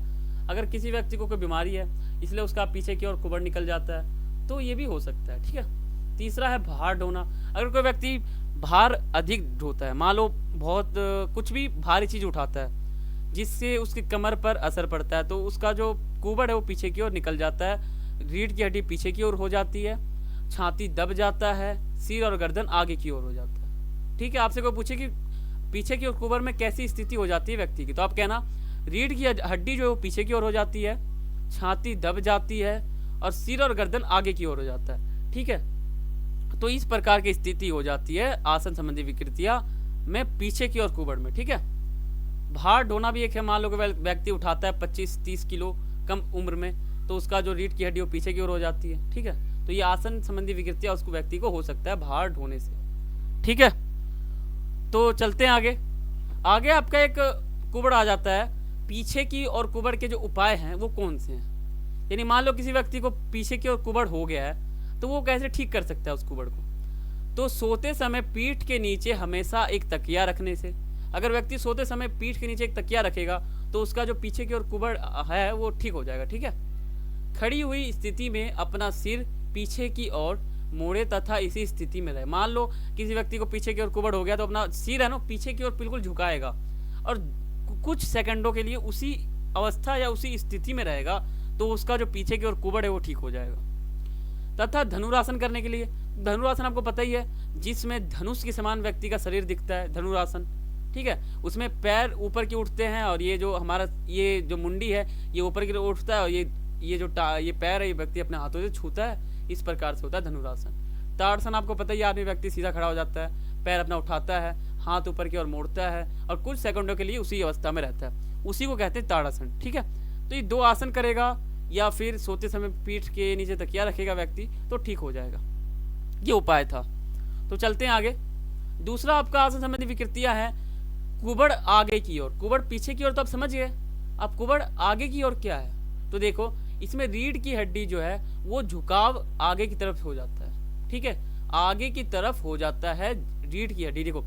अगर किसी व्यक्ति को कोई बीमारी है इसलिए उसका पीछे की ओर कुबड़ निकल जाता है, तो ये भी हो सकता है, ठीक है। तीसरा है भार ढोना। अगर कोई व्यक्ति भार अधिक ढोता है, मान लो बहुत कुछ भी भारी चीज उठाता है जिससे उसकी कमर पर असर पड़ता है, तो उसका जो कुबड़ है वो पीछे की ओर निकल जाता है, रीढ़ की हड्डी पीछे की ओर हो जाती है, छाती दब जाता है, सिर और गर्दन आगे की ओर हो जाता है, ठीक है। आपसे कोई पूछे कि पीछे की ओर कुबड़ में कैसी स्थिति हो जाती है व्यक्ति की, तो आप कहना रीढ़ की हड्डी जो है वो पीछे की ओर हो जाती है, छाती दब जाती है और सिर और गर्दन आगे की ओर हो जाता है, ठीक है। तो इस प्रकार की स्थिति हो जाती है आसन संबंधी विकृतियां में पीछे की ओर कुबड़ में, ठीक है। भार ढोना भी एक है। मान लो व्यक्ति उठाता है 25-30 किलो कम उम्र में, तो उसका जो रीढ़ की हड्डी वो पीछे की ओर हो जाती है, ठीक है। तो ये आसन संबंधी विकृतियां उसको व्यक्ति को हो सकता है भार ढोने से, ठीक है। तो चलते हैं आगे। आगे आपका एक कुबड़ आ जाता है। पीछे की और कुबड़ के जो उपाय हैं वो कौन से हैं। यानी मान लो किसी व्यक्ति को पीछे की ओर कुबड़ हो गया है, तो वो कैसे ठीक कर सकता है उस कुबड़ को। तो सोते समय पीठ के नीचे हमेशा एक तकिया रखने से। अगर व्यक्ति सोते समय पीठ के नीचे एक तकिया रखेगा तो उसका जो पीछे की ओर कुबड़ है वो ठीक हो जाएगा, ठीक है। खड़ी हुई स्थिति में अपना सिर पीछे की ओर मोड़े तथा इसी स्थिति में रहे। मान लो किसी व्यक्ति को पीछे की ओर कुबड़ हो गया तो अपना सिर है ना पीछे की ओर बिल्कुल झुकाएगा और कुछ सेकंडों के लिए उसी अवस्था या उसी स्थिति में रहेगा, तो उसका जो पीछे की ओर कुबड़ है वो ठीक हो जाएगा। तथा धनुरासन करने के लिए, धनुरासन आपको पता ही है, जिसमें धनुष के समान व्यक्ति का शरीर दिखता है, धनुरासन, ठीक है। उसमें पैर ऊपर की उठते हैं और ये जो हमारा ये जो मुंडी है ये ऊपर की ओर उठता है, और ये जो ये पैर है ये व्यक्ति अपने हाथों से छूता है। इस प्रकार से होता है धनुरासन। ताड़ासन आपको पता ही, आदमी व्यक्ति सीधा खड़ा हो जाता है, पैर अपना उठाता है, हाथ ऊपर की ओर मोड़ता है और कुछ सेकंडों के लिए उसी अवस्था में रहता है, उसी को कहते हैं ताड़ासन, ठीक है। तो ये 2 आसन करेगा या फिर सोते समय पीठ के नीचे तकिया रखेगा व्यक्ति तो ठीक हो जाएगा। ये उपाय था। तो चलते हैं आगे। दूसरा आपका आसन संबंधी विकृतियां है कुबड़ आगे की ओर, कुबड़ पीछे की ओर तो आप समझ गए। अब कुबड़ आगे की ओर क्या है, तो देखो इसमें रीढ़ की हड्डी जो है वो झुकाव आगे की तरफ हो जाता है, ठीक है, आगे की तरफ हो जाता है रीढ़ की हड्डी। देखो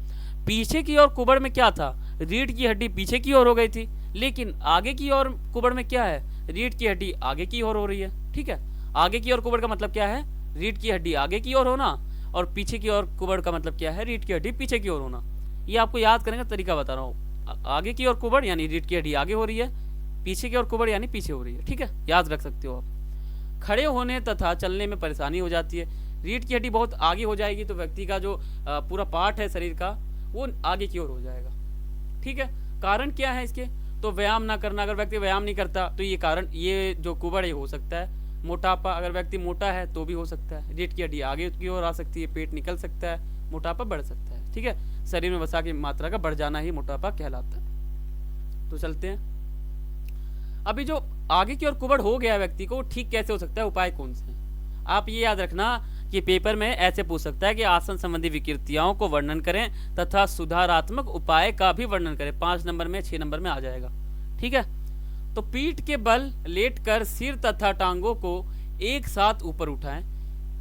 पीछे की ओर कुबड़ में क्या था, रीढ़ की हड्डी पीछे की ओर हो गई थी, लेकिन आगे की ओर कुबड़ में क्या है, रीढ़ की हड्डी आगे की ओर हो रही है, ठीक है। आगे की ओर कुबड़ का मतलब क्या है, रीढ़ की हड्डी आगे की ओर होना, और पीछे की ओर कुबड़ का मतलब क्या है, रीढ़ की हड्डी पीछे की ओर होना। ये आपको याद करने का तरीका बता रहा हूँ। आगे की ओर कुबड़ यानी रीढ़ की हड्डी आगे हो रही है, पीछे की ओर कुबड़ यानी पीछे हो रही है, ठीक है, याद रख सकते हो आप। खड़े होने तथा चलने में परेशानी हो जाती है, रीढ़ की हड्डी बहुत आगे हो जाएगी तो व्यक्ति का जो पूरा पार्ट है शरीर का वो आगे की ओर हो जाएगा, ठीक है। कारण क्या है इसके, तो व्यायाम ना करना, अगर व्यक्ति व्यायाम नहीं करता तो ये कारण, ये जो कुबड़ है हो सकता है। मोटापा, अगर व्यक्ति मोटा है तो भी हो सकता है, रीढ़ की हड्डी आगे की ओर आ सकती है, पेट निकल सकता है, मोटापा बढ़ सकता है, ठीक है। शरीर में वसा की मात्रा का बढ़ जाना ही मोटापा कहलाता है। तो चलते हैं, अभी जो आगे की ओर कुबड़ हो गया व्यक्ति को, ठीक कैसे हो सकता है, उपाय कौन से हैं। आप ये याद रखना कि पेपर में ऐसे पूछ सकता है कि आसन संबंधी विकृतियों को वर्णन करें तथा सुधारात्मक उपाय का भी वर्णन करें। 5 नंबर में 6 नंबर में आ जाएगा, ठीक है। तो पीठ के बल लेटकर सिर तथा टांगों को एक साथ ऊपर उठाएं,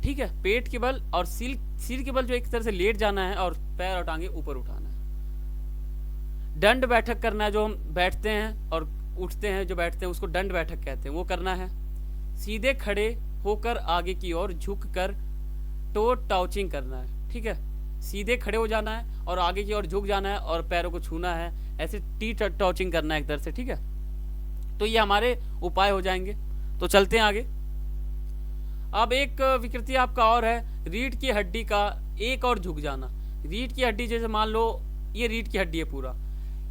ठीक है। पेट के बल और सिर के बल जो एक तरह से लेट जाना है, और पैर और टांगे ऊपर उठाना है। दंड बैठक करना है, जो हम बैठते हैं और उठते हैं, जो बैठते हैं उसको दंड बैठक कहते हैं, वो करना है। सीधे खड़े होकर आगे की ओर झुक कर टो टाउचिंग करना है, ठीक है। सीधे खड़े हो जाना है और आगे की ओर झुक जाना है और पैरों को छूना है, ऐसे टी टाउचिंग करना है एक तरह से, ठीक है। तो ये हमारे उपाय हो जाएंगे। तो चलते हैं आगे। अब एक विकृति आपका और है, रीढ़ की हड्डी का एक और झुक जाना। रीढ़ की हड्डी जैसे मान लो ये रीढ़ की हड्डी है पूरा,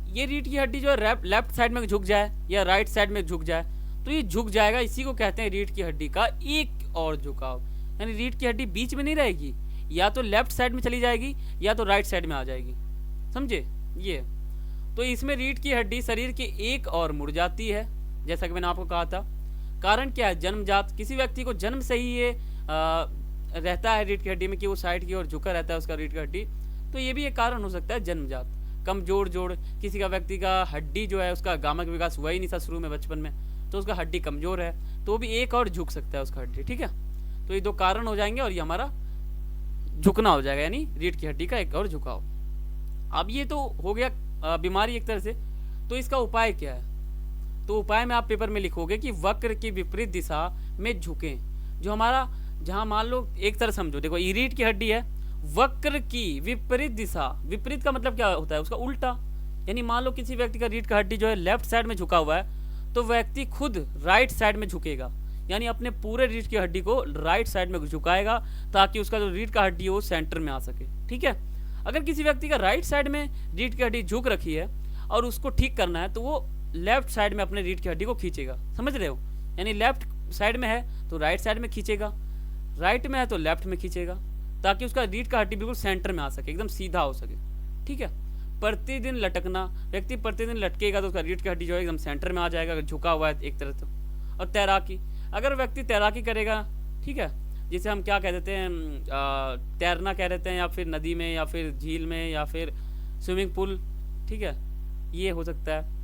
ये रीढ़ की हड्डी जो है लेफ्ट साइड में झुक जाए या राइट साइड में झुक जाए तो ये झुक जाएगा, इसी को कहते हैं रीढ़ की हड्डी का एक और झुकाव। यानी रीढ़ की हड्डी बीच में नहीं रहेगी, या तो लेफ्ट साइड में चली जाएगी या तो राइट साइड में आ जाएगी, समझे ये। तो इसमें रीढ़ की हड्डी शरीर की एक और मुड़ जाती है, जैसा कि मैंने आपको कहा था। कारण क्या है, जन्मजात, किसी व्यक्ति को जन्म से ही ये रहता है रीढ़ की हड्डी में कि वो साइड की ओर झुका रहता है उसका रीढ़ की हड्डी, तो ये भी एक कारण हो सकता है जन्मजात। कमजोर जोड़, किसी का व्यक्ति का हड्डी जो है उसका गामक विकास हुआ ही नहीं था शुरू में बचपन में, तो उसका हड्डी कमजोर है तो भी एक और झुक सकता है उसका हड्डी, ठीक है। तो ये 2 कारण हो जाएंगे और ये हमारा झुकना हो जाएगा, यानी रीढ़ की हड्डी का एक और झुकाव। अब ये तो हो गया बीमारी एक तरह से, तो इसका उपाय क्या है। तो उपाय में आप पेपर में लिखोगे कि वक्र की विपरीत दिशा में झुकें। जो हमारा, जहां मान लो एक तरह समझो, देखो ये रीढ़ की हड्डी है, वक्र की विपरीत दिशा, विपरीत का मतलब क्या होता है, उसका उल्टा। यानी मान लो किसी व्यक्ति का रीढ़ का हड्डी जो है लेफ्ट साइड में झुका हुआ है, तो व्यक्ति खुद राइट साइड में झुकेगा, यानी अपने पूरे रीढ़ की हड्डी को राइट साइड में झुकाएगा ताकि उसका जो रीढ़ का हड्डी है वो सेंटर में आ सके, ठीक है। अगर किसी व्यक्ति का राइट साइड में रीढ़ की हड्डी झुक रखी है और उसको ठीक करना है तो वो लेफ्ट साइड में अपने रीढ़ की हड्डी को खींचेगा, समझ रहे हो। यानी लेफ्ट साइड में है तो राइट साइड में खींचेगा, राइट में है तो लेफ्ट में खींचेगा, ताकि उसका रीढ़ का हड्डी बिल्कुल सेंटर में आ सके, एकदम सीधा हो सके, ठीक है। प्रतिदिन लटकना, व्यक्ति प्रतिदिन लटकेगा तो उसका रीढ़ की हड्डी जो है एकदम सेंटर में आ जाएगा अगर झुका हुआ है एक तरह से। और तैराकी, अगर व्यक्ति तैराकी करेगा, ठीक है, जिसे हम क्या कह देते हैं, तैरना कह देते हैं, या फिर नदी में या फिर झील में या फिर स्विमिंग पूल, ठीक है, ये हो सकता है।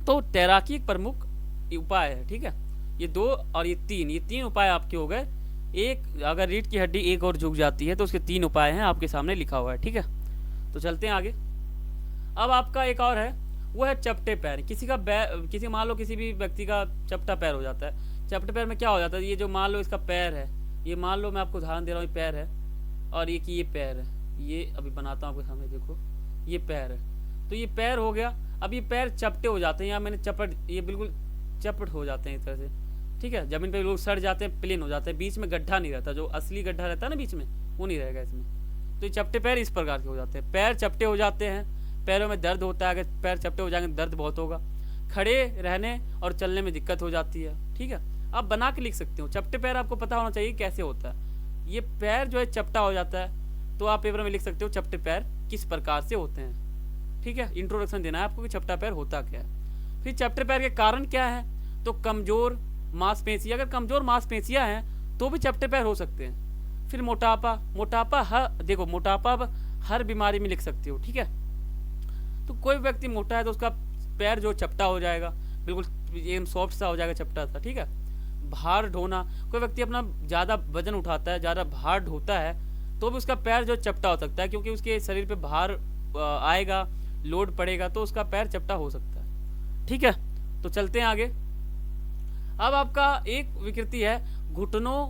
तो तैराकी एक प्रमुख उपाय है, ठीक है। ये 2 और ये 3 उपाय आपके हो गए। एक, अगर रीढ़ की हड्डी एक और झुक जाती है तो उसके 3 उपाय हैं, आपके सामने लिखा हुआ है, ठीक है। तो चलते हैं आगे। अब आपका एक और है, वो है चपटे पैर। किसी मान लो किसी भी व्यक्ति का चपटा पैर हो जाता है। चपटे पैर में क्या हो जाता है, ये जो मान लो इसका पैर है, ये मान लो मैं आपको उदाहरण दे रहा हूँ, ये पैर है और ये पैर है, ये अभी बनाता हूँ आपके सामने, देखो ये पैर है, तो ये पैर हो गया। अब ये पैर चपटे हो जाते हैं, या मैंने ये बिल्कुल चपट हो जाते हैं इस तरह से, ठीक है। जमीन पे लोग सड़ जाते हैं, प्लेन हो जाते हैं, बीच में गड्ढा नहीं रहता, जो असली गड्ढा रहता है ना बीच में, वो नहीं रहेगा इसमें। तो ये चपटे पैर इस प्रकार के हो जाते हैं। पैर चपटे हो जाते हैं, पैरों में दर्द होता है, अगर पैर चपटे हो जाएंगे दर्द बहुत होगा। खड़े रहने और चलने में दिक्कत हो जाती है, ठीक है। आप बना के लिख सकते हो, चपटे पैर आपको पता होना चाहिए कैसे होता है। ये पैर जो है चपटा हो जाता है, तो आप पेपर में लिख सकते हो चपटे पैर किस प्रकार से होते हैं, ठीक है। इंट्रोडक्शन देना है आपको कि चपटा पैर होता क्या है। फिर चपटे पैर के कारण क्या है, तो कमजोर मांसपेशियां, अगर कमजोर मांसपेशियां हैं तो भी चपटे पैर हो सकते हैं। फिर मोटापा, देखो मोटापा हर बीमारी में लिख सकते हो, ठीक है। तो कोई व्यक्ति मोटा है तो उसका पैर जो चपटा हो जाएगा, बिल्कुल एकदम सॉफ्ट सा हो जाएगा, चपटा सा, ठीक है। भार ढोना, कोई व्यक्ति अपना ज़्यादा वजन उठाता है, ज़्यादा भार ढोता है, तो भी उसका पैर जो चपटा हो सकता है, क्योंकि उसके शरीर पे भार आएगा, लोड पड़ेगा, तो उसका पैर चपटा हो सकता है, ठीक है। तो चलते हैं आगे। अब आपका एक विकृति है घुटनों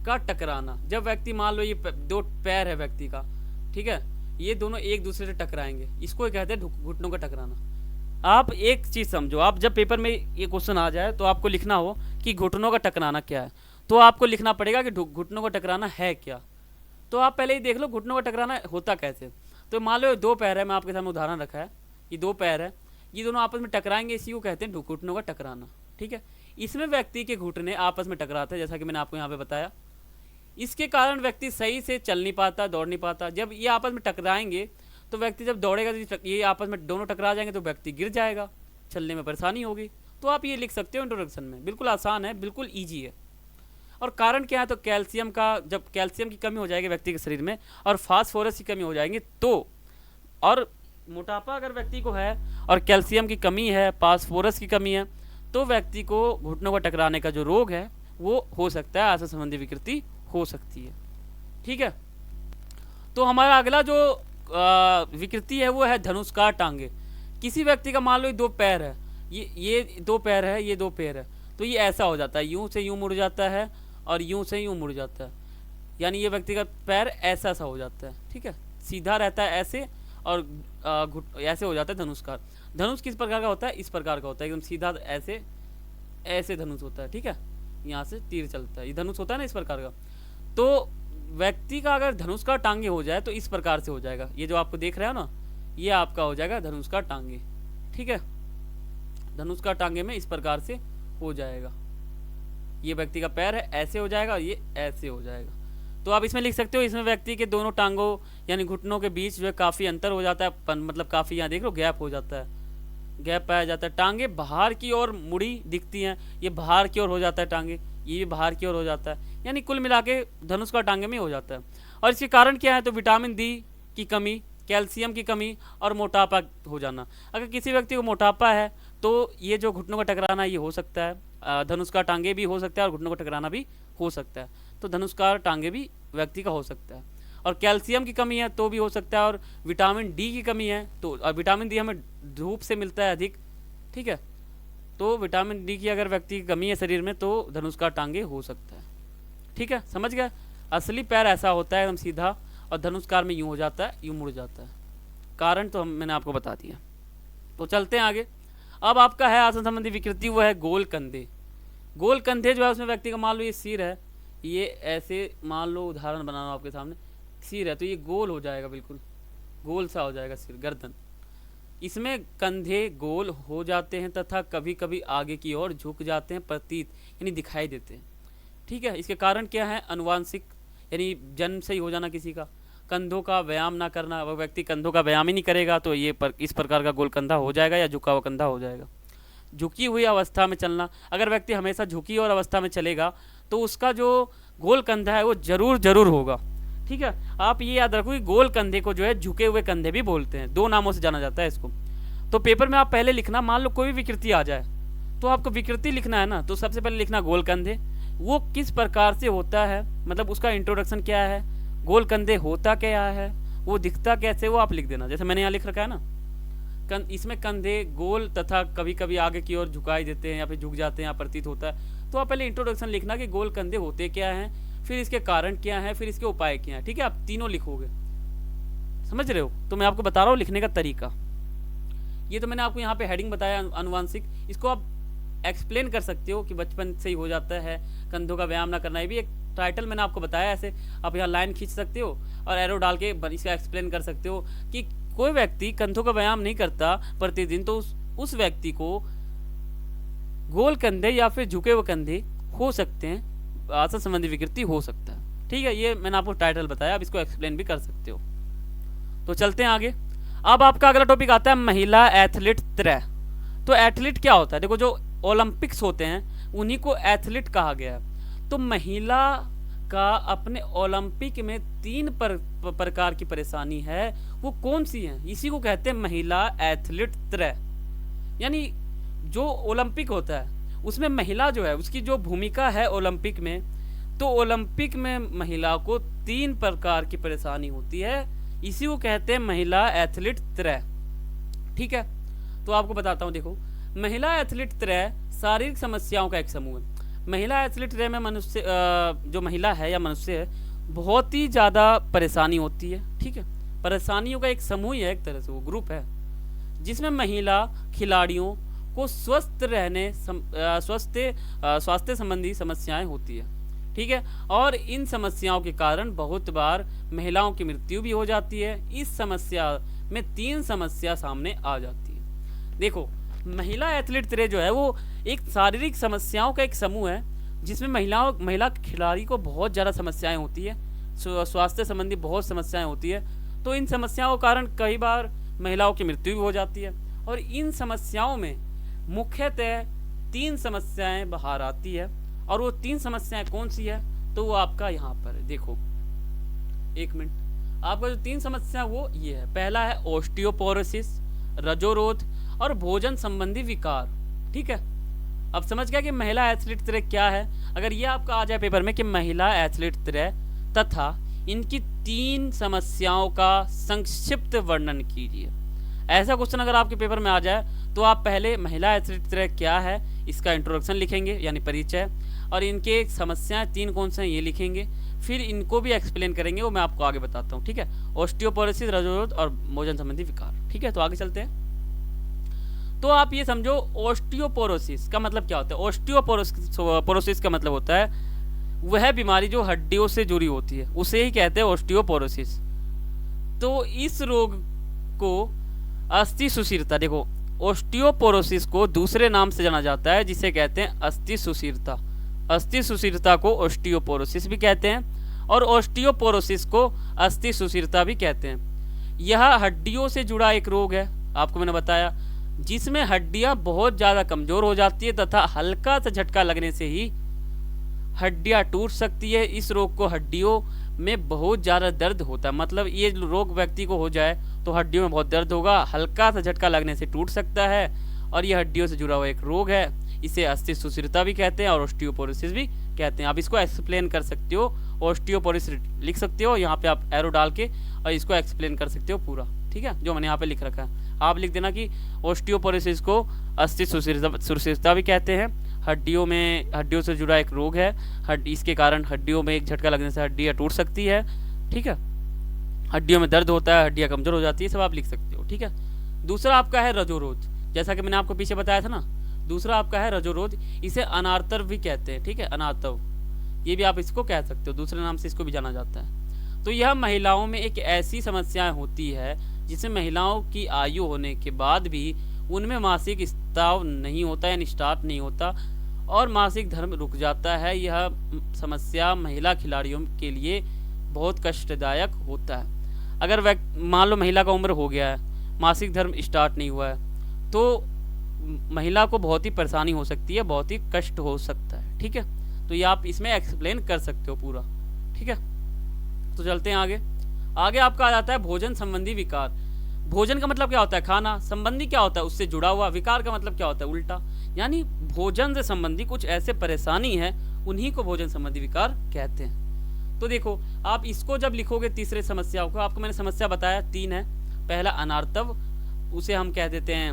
का टकराना। जब व्यक्ति, मान लो ये दो पैर है व्यक्ति का, ठीक है, ये दोनों एक दूसरे से टकराएंगे, इसको कहते हैं घुटनों का टकराना। आप एक चीज़ समझो, आप जब पेपर में ये क्वेश्चन आ जाए तो आपको लिखना हो कि घुटनों का टकराना क्या है, तो आपको लिखना पड़ेगा कि घुटनों का टकराना है क्या। तो आप पहले ही देख लो घुटनों का टकराना होता कैसे। तो मान लो दो पैर है, मैं आपके सामने उदाहरण रखा है, ये दो पैर है, ये दोनों आपस में टकराएंगे, इसी को कहते हैं घुटनों का टकराना, ठीक है। इसमें व्यक्ति के घुटने आपस में टकराते हैं, जैसा कि मैंने आपको यहाँ पे बताया। इसके कारण व्यक्ति सही से चल नहीं पाता, दौड़ नहीं पाता। जब ये आपस में टकराएंगे तो व्यक्ति जब दौड़ेगा तो ये आपस में दोनों टकरा जाएंगे तो व्यक्ति गिर जाएगा, चलने में परेशानी होगी। तो आप ये लिख सकते हो इंट्रोडक्शन में, बिल्कुल आसान है, बिल्कुल ईजी है। और कारण क्या है, तो कैल्शियम का, जब कैल्शियम की कमी हो जाएगी व्यक्ति के शरीर में और फास्फोरस की कमी हो जाएगी, तो और मोटापा अगर व्यक्ति को है और कैल्शियम की कमी है, फास्फोरस की कमी है, तो व्यक्ति को घुटनों का टकराने का जो रोग है वो हो सकता है, आसन संबंधी विकृति हो सकती है, ठीक है। तो हमारा अगला जो विकृति है वो है धनुष्कार टांगे। किसी व्यक्ति का मान लो दो पैर है, ये दो पैर है, ये दो पैर है, तो ये ऐसा हो जाता है, यूं से यूं मुड़ जाता है और यूं से यूं मुड़ जाता है, यानी ये व्यक्ति का पैर ऐसा सा हो जाता है, ठीक है, सीधा रहता है ऐसे और ऐसे हो जाता है धनुष्कार। धनुष किस प्रकार का होता है, इस प्रकार का होता है, एकदम सीधा ऐसे, ऐसे धनुष होता है, ठीक है, यहाँ से तीर चलता है, ये धनुष होता है ना इस प्रकार का। तो व्यक्ति का अगर धनुष का टांगे हो जाए तो इस प्रकार से हो जाएगा, ये जो आपको देख रहे हो ना, ये आपका हो जाएगा धनुष का टांगे, ठीक है। धनुष का टांगे में इस प्रकार से हो जाएगा, ये व्यक्ति का पैर है, ऐसे हो जाएगा और ये ऐसे हो जाएगा। तो आप इसमें लिख सकते हो, इसमें व्यक्ति के दोनों टांगों यानी घुटनों के बीच जो है काफ़ी अंतर हो जाता है, मतलब काफ़ी, यहाँ देख लो गैप हो जाता है, गैप पाया जाता है। टांगे बाहर की ओर मुड़ी दिखती हैं, ये बाहर की ओर हो जाता है टांगे, ये भी बाहर की ओर हो जाता है, यानी कुल मिला के धनुष का टांगे में हो जाता है। और इसके कारण क्या है, तो विटामिन डी की कमी, कैल्शियम की कमी और मोटापा हो जाना। अगर किसी व्यक्ति को मोटापा है तो ये जो घुटनों का टकराना ये हो सकता है, धनुष का टांगे भी हो सकता है और घुटनों का टकराना भी हो सकता है। तो धनुष का टांगे भी व्यक्ति का हो सकता है। और कैल्शियम की कमी है तो भी हो सकता है, और विटामिन डी की कमी है तो, विटामिन डी हमें धूप से मिलता है अधिक, ठीक है, तो विटामिन डी की अगर व्यक्ति की कमी है शरीर में तो धनुष का टांगे हो सकता है, ठीक है, समझ गए। असली पैर ऐसा होता है एकदम सीधा और धनुष्कार में यूँ हो जाता है, यूँ मुड़ जाता है। कारण तो मैंने आपको बता दिया। तो चलते हैं आगे। अब आपका है आसन संबंधी विकृति, वो है गोल कंधे। गोल कंधे जो है उसमें व्यक्ति का, मान लो ये सिर है, ये ऐसे मान लो उदाहरण बनाना आपके सामने, सिर है तो ये गोल हो जाएगा, बिल्कुल गोल सा हो जाएगा सिर, गर्दन। इसमें कंधे गोल हो जाते हैं तथा कभी कभी आगे की ओर झुक जाते हैं, प्रतीत यानी दिखाई देते हैं, ठीक है। इसके कारण क्या है, अनुवांशिक यानी जन्म से ही हो जाना किसी का, कंधों का व्यायाम ना करना, वह व्यक्ति कंधों का व्यायाम ही नहीं करेगा तो ये इस प्रकार का गोल कंधा हो जाएगा या झुका हुआ कंधा हो जाएगा। झुकी हुई अवस्था में चलना, अगर व्यक्ति हमेशा झुकी हुई अवस्था में चलेगा तो उसका जो गोल कंधा है वो जरूर होगा, ठीक है। आप ये याद रखो कि गोल कंधे को जो है झुके हुए कंधे भी बोलते हैं, दो नामों से जाना जाता है इसको। तो पेपर में आप पहले लिखना, मान लो कोई भी विकृति आ जाए तो आपको विकृति लिखना है ना, तो सबसे पहले लिखना गोल कंधे, वो किस प्रकार से होता है, मतलब उसका इंट्रोडक्शन क्या है, गोल कंधे होता क्या है, वो दिखता कैसे, वो आप लिख देना। जैसे मैंने यहाँ लिख रखा है ना, इसमें कंधे गोल तथा कभी कभी आगे की ओर झुकाई देते हैं या फिर झुक जाते हैं या प्रतीत होता है। तो आप पहले इंट्रोडक्शन लिखना कि गोल कंधे होते क्या हैं, फिर इसके कारण क्या है, फिर इसके उपाय क्या है, ठीक है। आप तीनों लिखोगे, समझ रहे हो। तो मैं आपको बता रहा हूँ लिखने का तरीका। ये तो मैंने आपको यहाँ पे हेडिंग बताया अनुवांशिक, इसको आप एक्सप्लेन कर सकते हो कि बचपन से ही हो जाता है, कंधों का व्यायाम ना करना, ये भी एक टाइटल मैंने आपको बताया। ऐसे आप यहाँ लाइन खींच सकते हो और एरो डाल के इसका एक्सप्लेन कर सकते हो कि कोई व्यक्ति कंधों का व्यायाम नहीं करता प्रतिदिन तो उस व्यक्ति को गोल कंधे या फिर झुके हुए कंधे हो सकते हैं, आसन संबंधी विकृति हो सकता है, ठीक है। ये मैंने आपको टाइटल बताया, आप इसको एक्सप्लेन भी कर सकते हो। तो चलते हैं आगे। अब आपका अगला टॉपिक आता है महिला एथलीट त्रय। तो एथलीट क्या होता है, देखो जो ओलंपिक्स होते हैं उन्हीं को एथलीट कहा गया है। तो महिला का अपने ओलंपिक में प्रकार की परेशानी है, वो कौन सी है? इसी को कहते हैं महिला एथलीट त्रय। यानी जो ओलंपिक होता है उसमें महिला जो है उसकी जो भूमिका है ओलंपिक में, तो ओलंपिक में महिला को 3 प्रकार की परेशानी होती है, इसी को कहते हैं महिला एथलीट त्रय। ठीक है, तो आपको बताता हूँ। देखो, महिला एथलीट त्रय शारीरिक समस्याओं का एक समूह है। महिला एथलीट त्रय में मनुष्य जो महिला है या मनुष्य है, बहुत ही ज़्यादा परेशानी होती है। ठीक है, परेशानियों का एक समूह ही है, एक तरह से वो ग्रुप है, जिसमें महिला खिलाड़ियों को स्वस्थ रहने स्वास्थ्य संबंधी समस्याएं होती है। ठीक है, और इन समस्याओं के कारण बहुत बार महिलाओं की मृत्यु भी हो जाती है। इस समस्या में 3 समस्या सामने आ जाती है। देखो, महिला एथलीट त्रय जो है वो एक शारीरिक समस्याओं का एक समूह है, जिसमें महिला खिलाड़ी को बहुत ज़्यादा समस्याएं होती है, स्वास्थ्य संबंधी बहुत समस्याएं होती है। तो इन समस्याओं के कारण कई बार महिलाओं की मृत्यु भी हो जाती है। और इन समस्याओं में मुख्यतः 3 समस्याएं बाहर आती है, और वो 3 समस्याएं कौन सी है? तो वो आपका यहाँ पर है। देखो, 1 मिनट, आपका जो 3 समस्या वो ये है। पहला है ओस्टियोपोरोसिस, रजोरोध और भोजन संबंधी विकार। ठीक है, अब समझ गया कि महिला एथलीट त्रय क्या है। अगर ये आपका आ जाए पेपर में कि महिला एथलीट त्रय तथा इनकी 3 समस्याओं का संक्षिप्त वर्णन कीजिए, ऐसा क्वेश्चन अगर आपके पेपर में आ जाए तो आप पहले महिला एथलीट त्रय क्या है इसका इंट्रोडक्शन लिखेंगे, यानी परिचय, और इनके समस्याएं 3 कौन से हैं ये लिखेंगे, फिर इनको भी एक्सप्लेन करेंगे, वो मैं आपको आगे बताता हूँ। ठीक है, ओस्टियोपोरोसिस, रजोरोध और भोजन संबंधी विकार। ठीक है, तो आगे चलते हैं। तो आप ये समझो, ओस्टियोपोरोसिस का मतलब क्या होता है? ओस्टियोपोरोसिस का मतलब होता है वह बीमारी जो हड्डियों से जुड़ी होती है, उसे ही कहते हैं ओस्टियोपोरोसिस। तो इस रोग को अस्थि सुशीरता, देखो, ओस्टियोपोरोसिस को दूसरे नाम से जाना जाता है जिसे कहते हैं अस्थि सुशीरता। अस्थि सुशीरता को ओस्टियोपोरोसिस भी कहते हैं और ओस्टियोपोरोसिस को अस्थि सुशीरता भी कहते हैं। यह हड्डियों से जुड़ा एक रोग है, आपको मैंने बताया, जिसमें हड्डियां बहुत ज़्यादा कमज़ोर हो जाती है तथा हल्का सा झटका लगने से ही हड्डियां टूट सकती है। इस रोग को हड्डियों में बहुत ज़्यादा दर्द होता है, मतलब ये रोग व्यक्ति को हो जाए तो हड्डियों में बहुत दर्द होगा, हल्का सा झटका लगने से टूट सकता है, और ये हड्डियों से जुड़ा हुआ एक रोग है। इसे अस्थि सुशीरता भी कहते हैं और ओस्टियोपोरोसिस भी कहते हैं। आप इसको एक्सप्लेन कर सकते हो, ओस्टियोपोरोसिस लिख सकते हो यहाँ पे आप एरो डाल के, और इसको एक्सप्लेन कर सकते हो पूरा। ठीक है, जो मैंने यहाँ पे लिख रखा है आप लिख देना कि ओस्टियोपोरोसिस को अस्थि सुशीरता भी कहते हैं, हड्डियों से जुड़ा एक रोग है, इसके कारण हड्डियों में एक झटका लगने से हड्डियाँ टूट सकती है। ठीक है, हड्डियों में दर्द होता है, हड्डियाँ कमजोर हो जाती है, सब आप लिख सकते हो। ठीक है, दूसरा आपका है रजोरोध, जैसा कि मैंने आपको पीछे बताया था ना, दूसरा आपका है रजोरोध, इसे अनार्तव भी कहते हैं। ठीक है, अनार्तव, ये भी आप इसको कह सकते हो, दूसरे नाम से इसको भी जाना जाता है। तो यह महिलाओं में एक ऐसी समस्या होती है जिसमें महिलाओं की आयु होने के बाद भी उनमें मासिक स्राव नहीं होता, यानी स्टार्ट नहीं होता, और मासिक धर्म रुक जाता है। यह समस्या महिला खिलाड़ियों के लिए बहुत कष्टदायक होता है। अगर मान लो महिला का उम्र हो गया है, मासिक धर्म स्टार्ट नहीं हुआ है, तो महिला को बहुत ही परेशानी हो सकती है, बहुत ही कष्ट हो सकता है। ठीक है, तो ये आप इसमें एक्सप्लेन कर सकते हो पूरा। ठीक है, तो चलते हैं आगे। आगे आपका आ जाता है भोजन संबंधी विकार। भोजन का मतलब क्या होता है? खाना। संबंधी क्या होता है? उससे जुड़ा हुआ। विकार का मतलब क्या होता है? उल्टा। यानी भोजन से संबंधी कुछ ऐसे परेशानी है, उन्हीं को भोजन संबंधी विकार कहते हैं। तो देखो, आप इसको जब लिखोगे तीसरे समस्याओं को, आपको मैंने समस्या बताया 3 है। पहला अनार्तव, उसे हम कह देते हैं,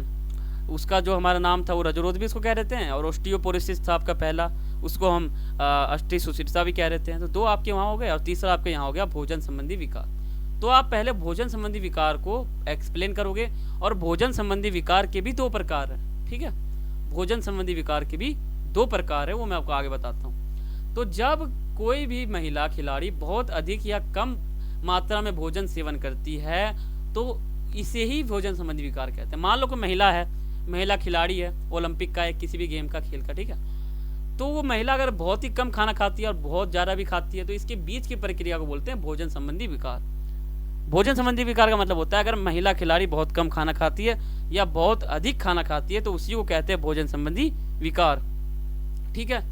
उसका जो हमारा नाम था वो रजोरोध भी इसको कह देते हैं, और ओस्टियोपोरोसिस था आपका पहला, उसको हम अस्थि सुशीरता भी कह देते हैं। तो 2 आपके वहाँ हो गए, और तीसरा आपके यहाँ हो गया भोजन संबंधी विकार। तो आप पहले भोजन संबंधी विकार को एक्सप्लेन करोगे, और भोजन संबंधी विकार के भी 2 प्रकार हैं। ठीक है, भोजन संबंधी विकार के भी 2 प्रकार है, वो मैं आपको आगे बताता हूँ। तो जब कोई भी महिला खिलाड़ी बहुत अधिक या कम मात्रा में भोजन सेवन करती है, तो इसे ही भोजन संबंधी विकार कहते हैं। मान लो कोई महिला है, महिला खिलाड़ी है, ओलंपिक का, एक किसी भी गेम का, खेल का, ठीक है, तो वो महिला अगर बहुत ही कम खाना खाती है और बहुत ज़्यादा भी खाती है, तो इसके बीच की प्रक्रिया को बोलते हैं भोजन संबंधी विकार। भोजन संबंधी विकार का मतलब होता है अगर महिला खिलाड़ी बहुत कम खाना खाती है या बहुत अधिक खाना खाती है, तो उसी को कहते हैं भोजन संबंधी विकार। ठीक है,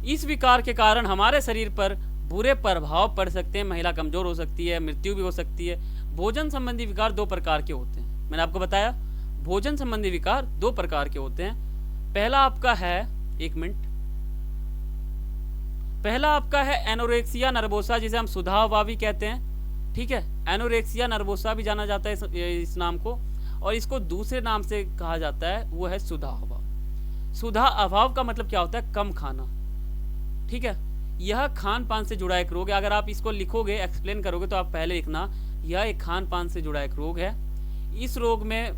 इस विकार के कारण हमारे शरीर पर बुरे प्रभाव पड़ सकते हैं, महिला कमजोर हो सकती है, मृत्यु भी हो सकती है। भोजन संबंधी विकार दो प्रकार के होते हैं, मैंने आपको बताया भोजन संबंधी विकार दो प्रकार के होते हैं। पहला आपका है, एक मिनट, पहला आपका है एनोरेक्सिया नर्वोसा, जिसे हम सुधाअभाव भी कहते हैं, ठीक है। एनोरेक्सिया नर्वोसा भी जाना जाता है इस नाम को, और इसको दूसरे नाम से कहा जाता है, वो है सुधाअभाव। सुधाअभाव का मतलब क्या होता है? कम खाना, ठीक है। यह खान पान से जुड़ा एक रोग है। अगर आप इसको लिखोगे, एक्सप्लेन करोगे, तो आप पहले लिखना यह एक खान पान से जुड़ा एक रोग है। इस रोग में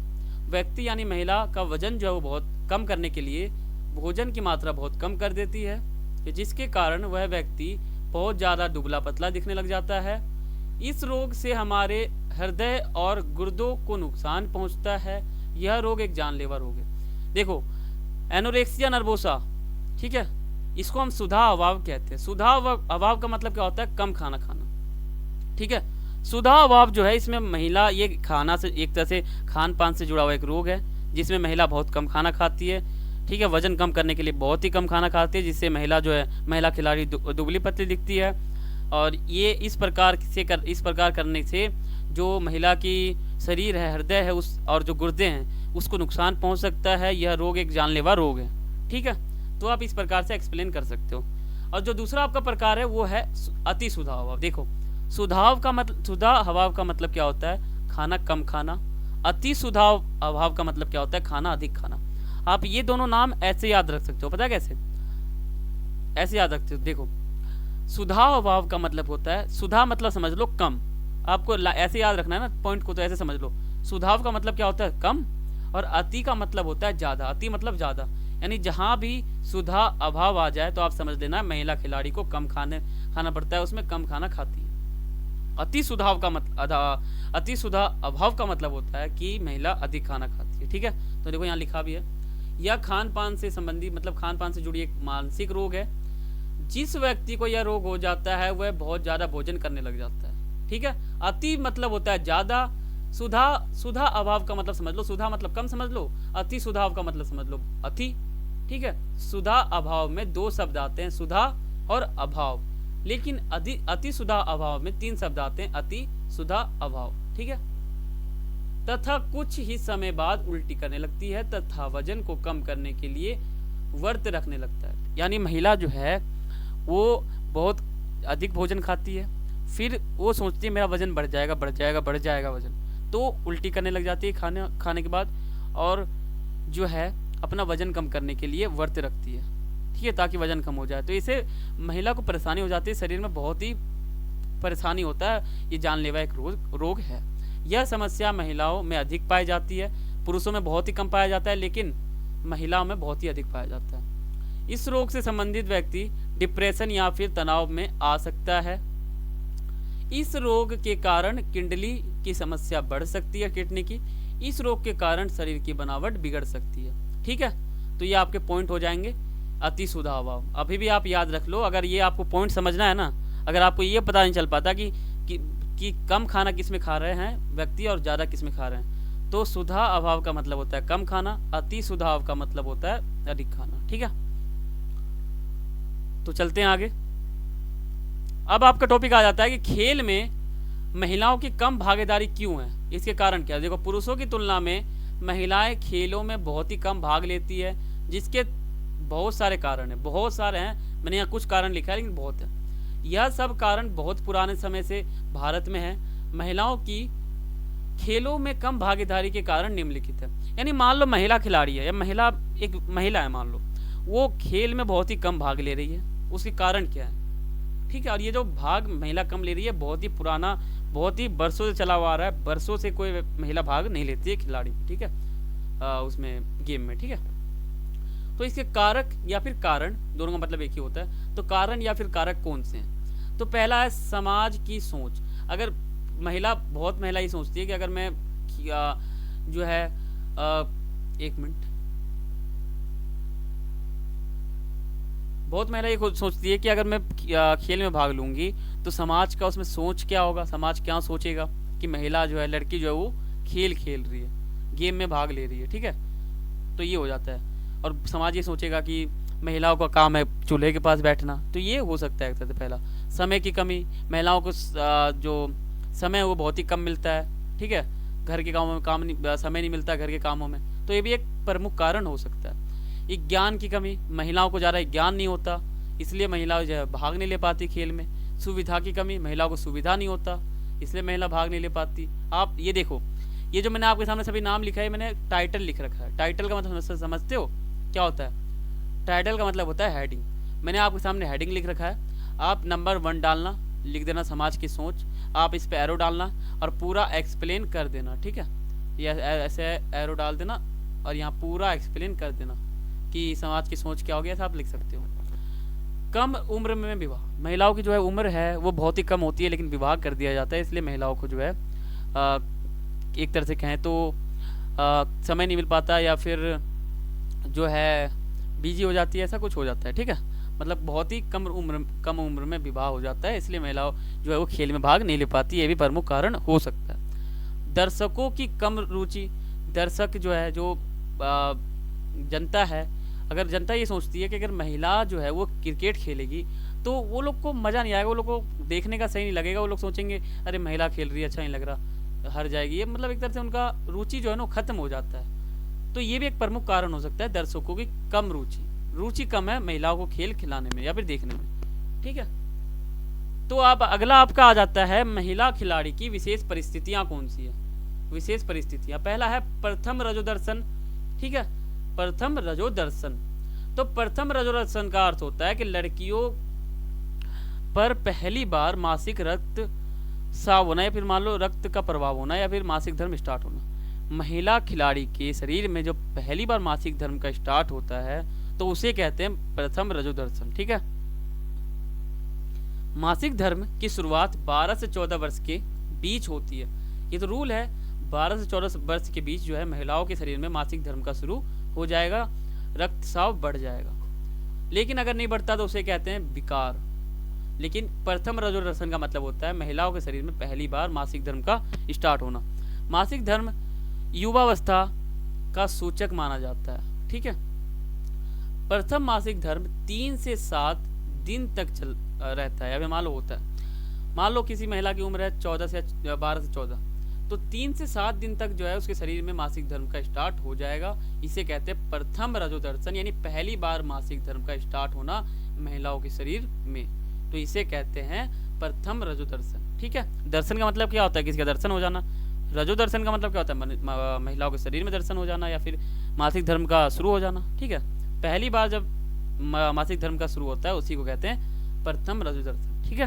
व्यक्ति यानी महिला का वजन जो है वो बहुत कम करने के लिए भोजन की मात्रा बहुत कम कर देती है, जिसके कारण वह व्यक्ति बहुत ज़्यादा दुबला पतला दिखने लग जाता है। इस रोग से हमारे हृदय और गुर्दों को नुकसान पहुंचता है। यह रोग एक जानलेवा रोग है। देखो, एनोरेक्सिया नर्वोसा, ठीक है, इसको हम सुधाअभाव कहते हैं। सुधाअभाव का मतलब क्या होता है? कम खाना खाना, ठीक है। सुधाअभाव जो है, इसमें महिला, ये खाना से एक तरह से खान पान से जुड़ा हुआ एक रोग है, जिसमें महिला बहुत कम खाना खाती है, ठीक है। वजन कम करने के लिए बहुत ही कम खाना खाती है, जिससे महिला जो है, महिला खिलाड़ी दुबली पतली दिखती है। और ये इस प्रकार करने से जो महिला की शरीर है, हृदय है, उस और जो गुर्दे हैं उसको नुकसान पहुंच सकता है। यह रोग एक जानलेवा रोग है, ठीक है। तो आप इस प्रकार से एक्सप्लेन कर सकते हो। और जो दूसरा आपका प्रकार है वो है अति सुधाअभाव। देखो, सुधाअभाव का मतलब क्या होता है? खाना कम खाना। अति सुधाअभाव का मतलब क्या होता है? खाना अधिक खाना। आप ये दोनों नाम ऐसे याद रख सकते हो, पता है कैसे? ऐसे याद रखते हो। देखो, सुधाअभाव का मतलब होता है, सुधा मतलब समझ लो कम, आपको ऐसे याद रखना है ना पॉइंट को, तो ऐसे समझ लो। सुधाव का मतलब क्या होता है? कम। और अति का मतलब होता है ज्यादा। अति मतलब ज्यादा, यानी जहां भी सुधा अभाव आ जाए तो आप समझ लेना महिला खिलाड़ी को कम खाना पड़ता है, उसमें कम खाना खाती है। अति सुधा अभाव का मतलब होता है कि महिला अधिक खाना खाती है, ठीक है। तो देखो यहाँ लिखा भी है, यह खान पान से संबंधी, मतलब खान पान से जुड़ी एक मानसिक रोग है। जिस व्यक्ति को यह रोग हो जाता है वह बहुत ज्यादा भोजन करने लग जाता है, ठीक है। अति मतलब होता है ज्यादा। सुधा अभाव का मतलब समझ लो, सुधा मतलब कम समझ लो, अति सुधाव का मतलब समझ लो अति, ठीक है। सुधा अभाव में दो शब्द आते हैं, सुधा और अभाव, लेकिन अति सुधा अभाव में तीन शब्द आते हैं, अति सुधा अभाव, ठीक है। तथा कुछ ही समय बाद उल्टी करने लगती है तथा वजन को कम करने के लिए व्रत रखने लगता है। यानी महिला जो है वो बहुत अधिक भोजन खाती है, फिर वो सोचती है मेरा वजन बढ़ जाएगा वजन, तो उल्टी करने लग जाती है खाने के बाद, और जो है अपना वजन कम करने के लिए व्रत रखती है, ठीक है, ताकि वजन कम हो जाए। तो इससे महिला को परेशानी हो जाती है, शरीर में बहुत ही परेशानी होता है। ये जानलेवा एक रोग है। यह समस्या महिलाओं में अधिक पाई जाती है, पुरुषों में बहुत ही कम पाया जाता है, लेकिन महिलाओं में बहुत ही अधिक पाया जाता है। इस रोग से संबंधित व्यक्ति डिप्रेशन या फिर तनाव में आ सकता है। इस रोग के कारण किडनी की समस्या बढ़ सकती है, किडनी की। इस रोग के कारण शरीर की बनावट बिगड़ सकती है, ठीक है। तो ये आपके पॉइंट हो जाएंगे अति सुधाअभाव। अभी भी आप याद रख लो, अगर ये आपको पॉइंट समझना है ना, अगर आपको ये पता नहीं चल पाता कि कम खाना किस में खा रहे हैं व्यक्ति और ज़्यादा किस में खा रहे हैं, तो सुधा अभाव का मतलब होता है कम खाना, अति सुधाव का मतलब होता है अधिक खाना, ठीक है। तो चलते हैं आगे। अब आपका टॉपिक आ जाता है कि खेल में महिलाओं की कम भागीदारी क्यों है, इसके कारण क्या है। देखो, पुरुषों की तुलना में महिलाएं खेलों में बहुत ही कम भाग लेती है, जिसके बहुत सारे कारण हैं, बहुत सारे हैं, मैंने यहाँ कुछ कारण लिखा है लेकिन बहुत है। यह सब कारण बहुत पुराने समय से भारत में है। महिलाओं की खेलों में कम भागीदारी के कारण निम्नलिखित है। यानी मान लो महिला खिलाड़ी है, या एक महिला है, मान लो वो खेल में बहुत ही कम भाग ले रही है, उसके कारण क्या है, ठीक है। और ये जो भाग महिला कम ले रही है बहुत ही पुराना, बहुत ही बरसों से चला हुआ आ रहा है, बरसों से कोई महिला भाग नहीं लेती है खिलाड़ी, ठीक है, उसमें गेम में, ठीक है। तो इसके कारक या फिर कारण, दोनों का मतलब एक ही होता है। तो कारण या फिर कारक कौन से हैं? तो पहला है समाज की सोच। अगर बहुत महिला ये सोचती है कि अगर मैं जो है एक मिनट, बहुत महिला ये सोचती है कि अगर मैं खेल में भाग लूंगी तो समाज का उसमें सोच क्या होगा, समाज क्या सोचेगा कि महिला जो है, लड़की जो है वो खेल रही है, गेम में भाग ले रही है, ठीक है। तो ये हो जाता है, और समाज ये सोचेगा कि महिलाओं का काम है चूल्हे के पास बैठना, तो ये हो सकता है सबसे पहला। समय की कमी, महिलाओं को जो समय है वो बहुत ही कम मिलता है, ठीक है, घर के कामों में समय नहीं मिलता घर के कामों में, तो ये भी एक प्रमुख कारण हो सकता है। एक ज्ञान की कमी, महिलाओं को ज़्यादा ज्ञान नहीं होता, इसलिए महिलाएं जो है भाग नहीं ले पाती खेल में। सुविधा की कमी, महिलाओं को सुविधा नहीं होता, इसलिए महिला भाग नहीं ले पाती। आप ये देखो, ये जो मैंने आपके सामने सभी नाम लिखा है, मैंने टाइटल लिख रखा है। टाइटल का मतलब समझते हो क्या होता है? टाइटल का मतलब होता है हेडिंग। मैंने आपके सामने हेडिंग लिख रखा है, आप नंबर 1 डालना, लिख देना समाज की सोच, आप इस पे एरो डालना और पूरा एक्सप्लेन कर देना, ठीक है, ये ऐसे एरो डाल देना और यहाँ पूरा एक्सप्लेन कर देना कि समाज की सोच क्या होगी, ऐसा आप लिख सकते हो। कम उम्र में विवाह, महिलाओं की जो है उम्र है वो बहुत ही कम होती है, लेकिन विवाह कर दिया जाता है, इसलिए महिलाओं को जो है एक तरह से कहें तो समय नहीं मिल पाता, या फिर जो है बिजी हो जाती है, ऐसा कुछ हो जाता है, ठीक है, मतलब बहुत ही कम उम्र में विवाह हो जाता है, इसलिए महिलाओं जो है वो खेल में भाग नहीं ले पाती, ये भी प्रमुख कारण हो सकता है। दर्शकों की कम रुचि, दर्शक जो है, जो जनता है, अगर जनता ये सोचती है कि अगर महिला जो है वो क्रिकेट खेलेगी तो वो लोग को मज़ा नहीं आएगा, वो लोग को देखने का सही नहीं लगेगा, वो लोग सोचेंगे अरे महिला खेल रही है, अच्छा नहीं लग रहा, हार जाएगी, ये मतलब एक तरह से उनका रुचि जो है ना खत्म हो जाता है। तो ये भी एक प्रमुख कारण हो सकता है, दर्शकों की कम रुचि कम है महिलाओं को खेल खिलाने में या फिर देखने में, ठीक है। तो आप अगला आपका आ जाता है महिला खिलाड़ी की विशेष परिस्थितियां कौन सी है। विशेष परिस्थितियां, पहला है प्रथम रजोदर्शन, ठीक है, प्रथम रजोदर्शन। तो प्रथम रजोदर्शन का अर्थ होता है कि लड़कियों पर पहली बार मासिक रक्त स्राव होना, या फिर मान लो रक्त का प्रभाव होना, या फिर मासिक धर्म स्टार्ट होना। महिला खिलाड़ी के शरीर में जो पहली बार मासिक धर्म का स्टार्ट होता है तो उसे कहते हैं प्रथम रजोदर्शन, ठीक है। मासिक धर्म की शुरुआत 12 से 14 वर्ष के बीच होती है, ये तो रूल है, 12 से 14 वर्ष के बीच जो है महिलाओं के शरीर में मासिक धर्म का शुरू हो जाएगा, रक्तस्राव बढ़ जाएगा। लेकिन अगर नहीं बढ़ता तो उसे कहते हैं विकार। लेकिन प्रथम रजोदर्शन का मतलब होता है महिलाओं के शरीर में पहली बार मासिक धर्म का स्टार्ट होना। मासिक धर्म युवावस्था का सूचक माना जाता है, ठीक है। प्रथम मासिक धर्म 3 से 7 दिन तक चल रहता है, अभी मान लो होता है, मान लो किसी महिला की उम्र है 12 से 14, तो 3 से 7 दिन तक जो है उसके शरीर में मासिक धर्म का स्टार्ट हो जाएगा, इसे कहते हैं प्रथम रजोदर्शन, यानी पहली बार मासिक धर्म का स्टार्ट होना महिलाओं के शरीर में, तो इसे कहते हैं प्रथम रजोदर्शन, ठीक है। दर्शन का मतलब क्या होता है? किसी का दर्शन हो जाना। रजोदर्शन का मतलब क्या होता है? महिलाओं के शरीर में दर्शन हो जाना या फिर मासिक धर्म का शुरू हो जाना, ठीक है। पहली बार जब मासिक धर्म का शुरू होता है उसी को कहते हैं प्रथम रजोदर्शन, ठीक है।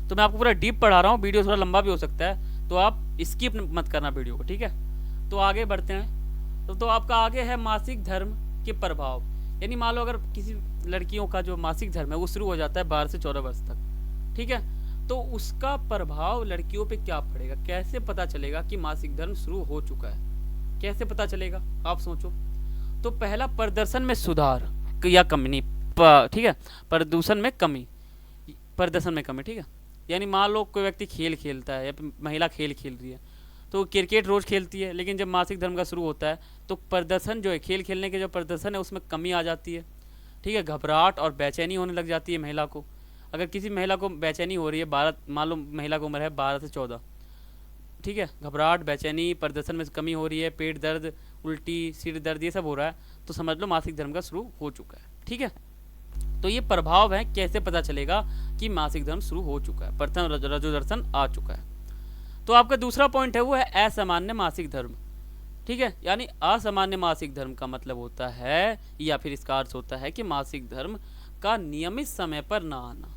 तो मैं आपको पूरा डीप पढ़ा रहा हूँ, वीडियो थोड़ा लंबा भी हो सकता है, तो आप स्किप मत करना वीडियो को, ठीक है। तो आगे बढ़ते हैं। तो आपका आगे है मासिक धर्म के प्रभाव, यानी मान लो अगर किसी लड़कियों का जो मासिक धर्म है वो शुरू हो जाता है 12 से 14 वर्ष तक, ठीक है, तो उसका प्रभाव लड़कियों पे क्या पड़ेगा? कैसे पता चलेगा कि मासिक धर्म शुरू हो चुका है? कैसे पता चलेगा आप सोचो। तो पहला, प्रदर्शन में सुधार या कमी, ठीक है, प्रदूषण में कमी, प्रदर्शन में कमी, ठीक है। यानी मान लो कोई व्यक्ति खेल खेलता है या महिला खेल खेल रही है, तो क्रिकेट रोज खेलती है, लेकिन जब मासिक धर्म का शुरू होता है तो प्रदर्शन जो है, खेल खेलने के जो प्रदर्शन है उसमें कमी आ जाती है, ठीक है। घबराहट और बेचैनी होने लग जाती है महिला को। अगर किसी महिला को बेचैनी हो रही है, 12, मान लो महिला की उम्र है 12 से 14, ठीक है, घबराहट, बेचैनी, प्रदर्शन में कमी हो रही है, पेट दर्द, उल्टी, सिर दर्द, ये सब हो रहा है, तो समझ लो मासिक धर्म का शुरू हो चुका है, ठीक है। तो ये प्रभाव है, कैसे पता चलेगा कि मासिक धर्म शुरू हो चुका है, प्रथम रजोदर्शन आ चुका है। तो आपका दूसरा पॉइंट है वो है असामान्य मासिक धर्म, ठीक है। यानी असामान्य मासिक धर्म का मतलब होता है, या फिर इसका अर्थ होता है कि मासिक धर्म का नियमित समय पर ना आना।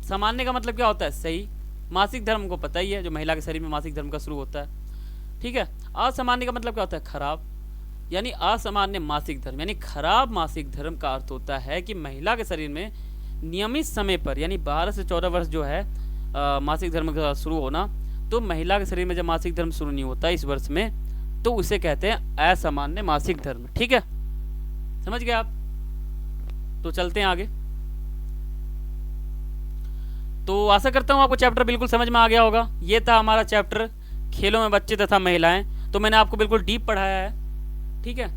सामान्य का मतलब क्या होता है? सही। मासिक धर्म को पता ही है, जो महिला के शरीर में मासिक धर्म का शुरू होता है, ठीक है। असामान्य का मतलब क्या होता है? खराब। यानी असामान्य मासिक धर्म यानी खराब मासिक धर्म का अर्थ होता है कि महिला के शरीर में नियमित समय पर, यानी 12 से 14 वर्ष जो है मासिक धर्म का शुरू होना, तो महिला के शरीर में जब मासिक धर्म शुरू नहीं होता इस वर्ष में, तो उसे कहते हैं असामान्य मासिक धर्म, ठीक है। समझ गए आप? तो चलते हैं आगे। तो आशा करता हूं आपको चैप्टर बिल्कुल समझ में आ गया होगा। ये था हमारा चैप्टर खेलों में बच्चे तथा महिलाएं। तो मैंने आपको बिल्कुल डीप पढ़ाया है, ठीक है।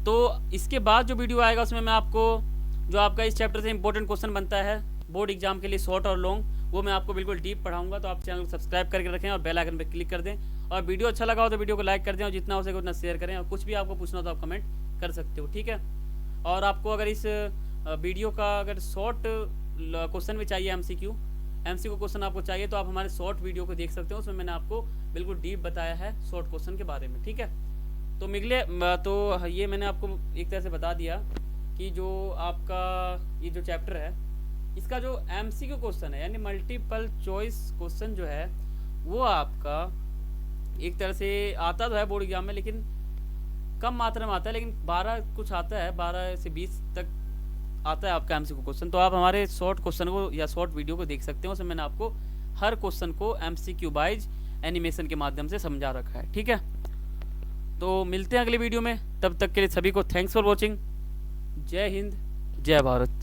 तो इसके बाद जो वीडियो आएगा उसमें मैं आपको जो आपका इस चैप्टर से इंपॉर्टेंट क्वेश्चन बनता है बोर्ड एग्जाम के लिए शॉर्ट और लॉन्ग, वो मैं आपको बिल्कुल डीप पढ़ाऊंगा। तो आप चैनल को सब्सक्राइब करके रखें और बेल आइकन पर क्लिक कर दें, और वीडियो अच्छा लगा हो तो वीडियो को लाइक कर दें, और जितना हो सके उतना शेयर करें, और कुछ भी आपको पूछना हो तो आप कमेंट कर सकते हो, ठीक है। और आपको अगर इस वीडियो का अगर शॉर्ट क्वेश्चन भी चाहिए, एमसीक्यू क्वेश्चन आपको चाहिए, तो आप हमारे शॉर्ट वीडियो को देख सकते हो, उसमें मैंने आपको बिल्कुल डीप बताया है शॉर्ट क्वेश्चन के बारे में, ठीक है। तो मिगले तो ये मैंने आपको एक तरह से बता दिया कि जो आपका ये जो चैप्टर है इसका जो एमसीक्यू क्वेश्चन है यानी मल्टीपल चॉइस क्वेश्चन जो है वो आपका एक तरह से आता तो है बोर्ड एग्जाम में, लेकिन कम मात्रा में आता है, लेकिन 12 कुछ आता है, 12 से 20 तक आता है आपका एमसीक्यू क्वेश्चन। तो आप हमारे शॉर्ट क्वेश्चन को या शॉर्ट वीडियो को देख सकते हो, उसमें मैंने आपको हर क्वेश्चन को एमसीक्यू वाइज एनिमेशन के माध्यम से समझा रखा है, ठीक है। तो मिलते हैं अगले वीडियो में, तब तक के लिए सभी को थैंक्स फॉर वॉचिंग। जय हिंद, जय भारत।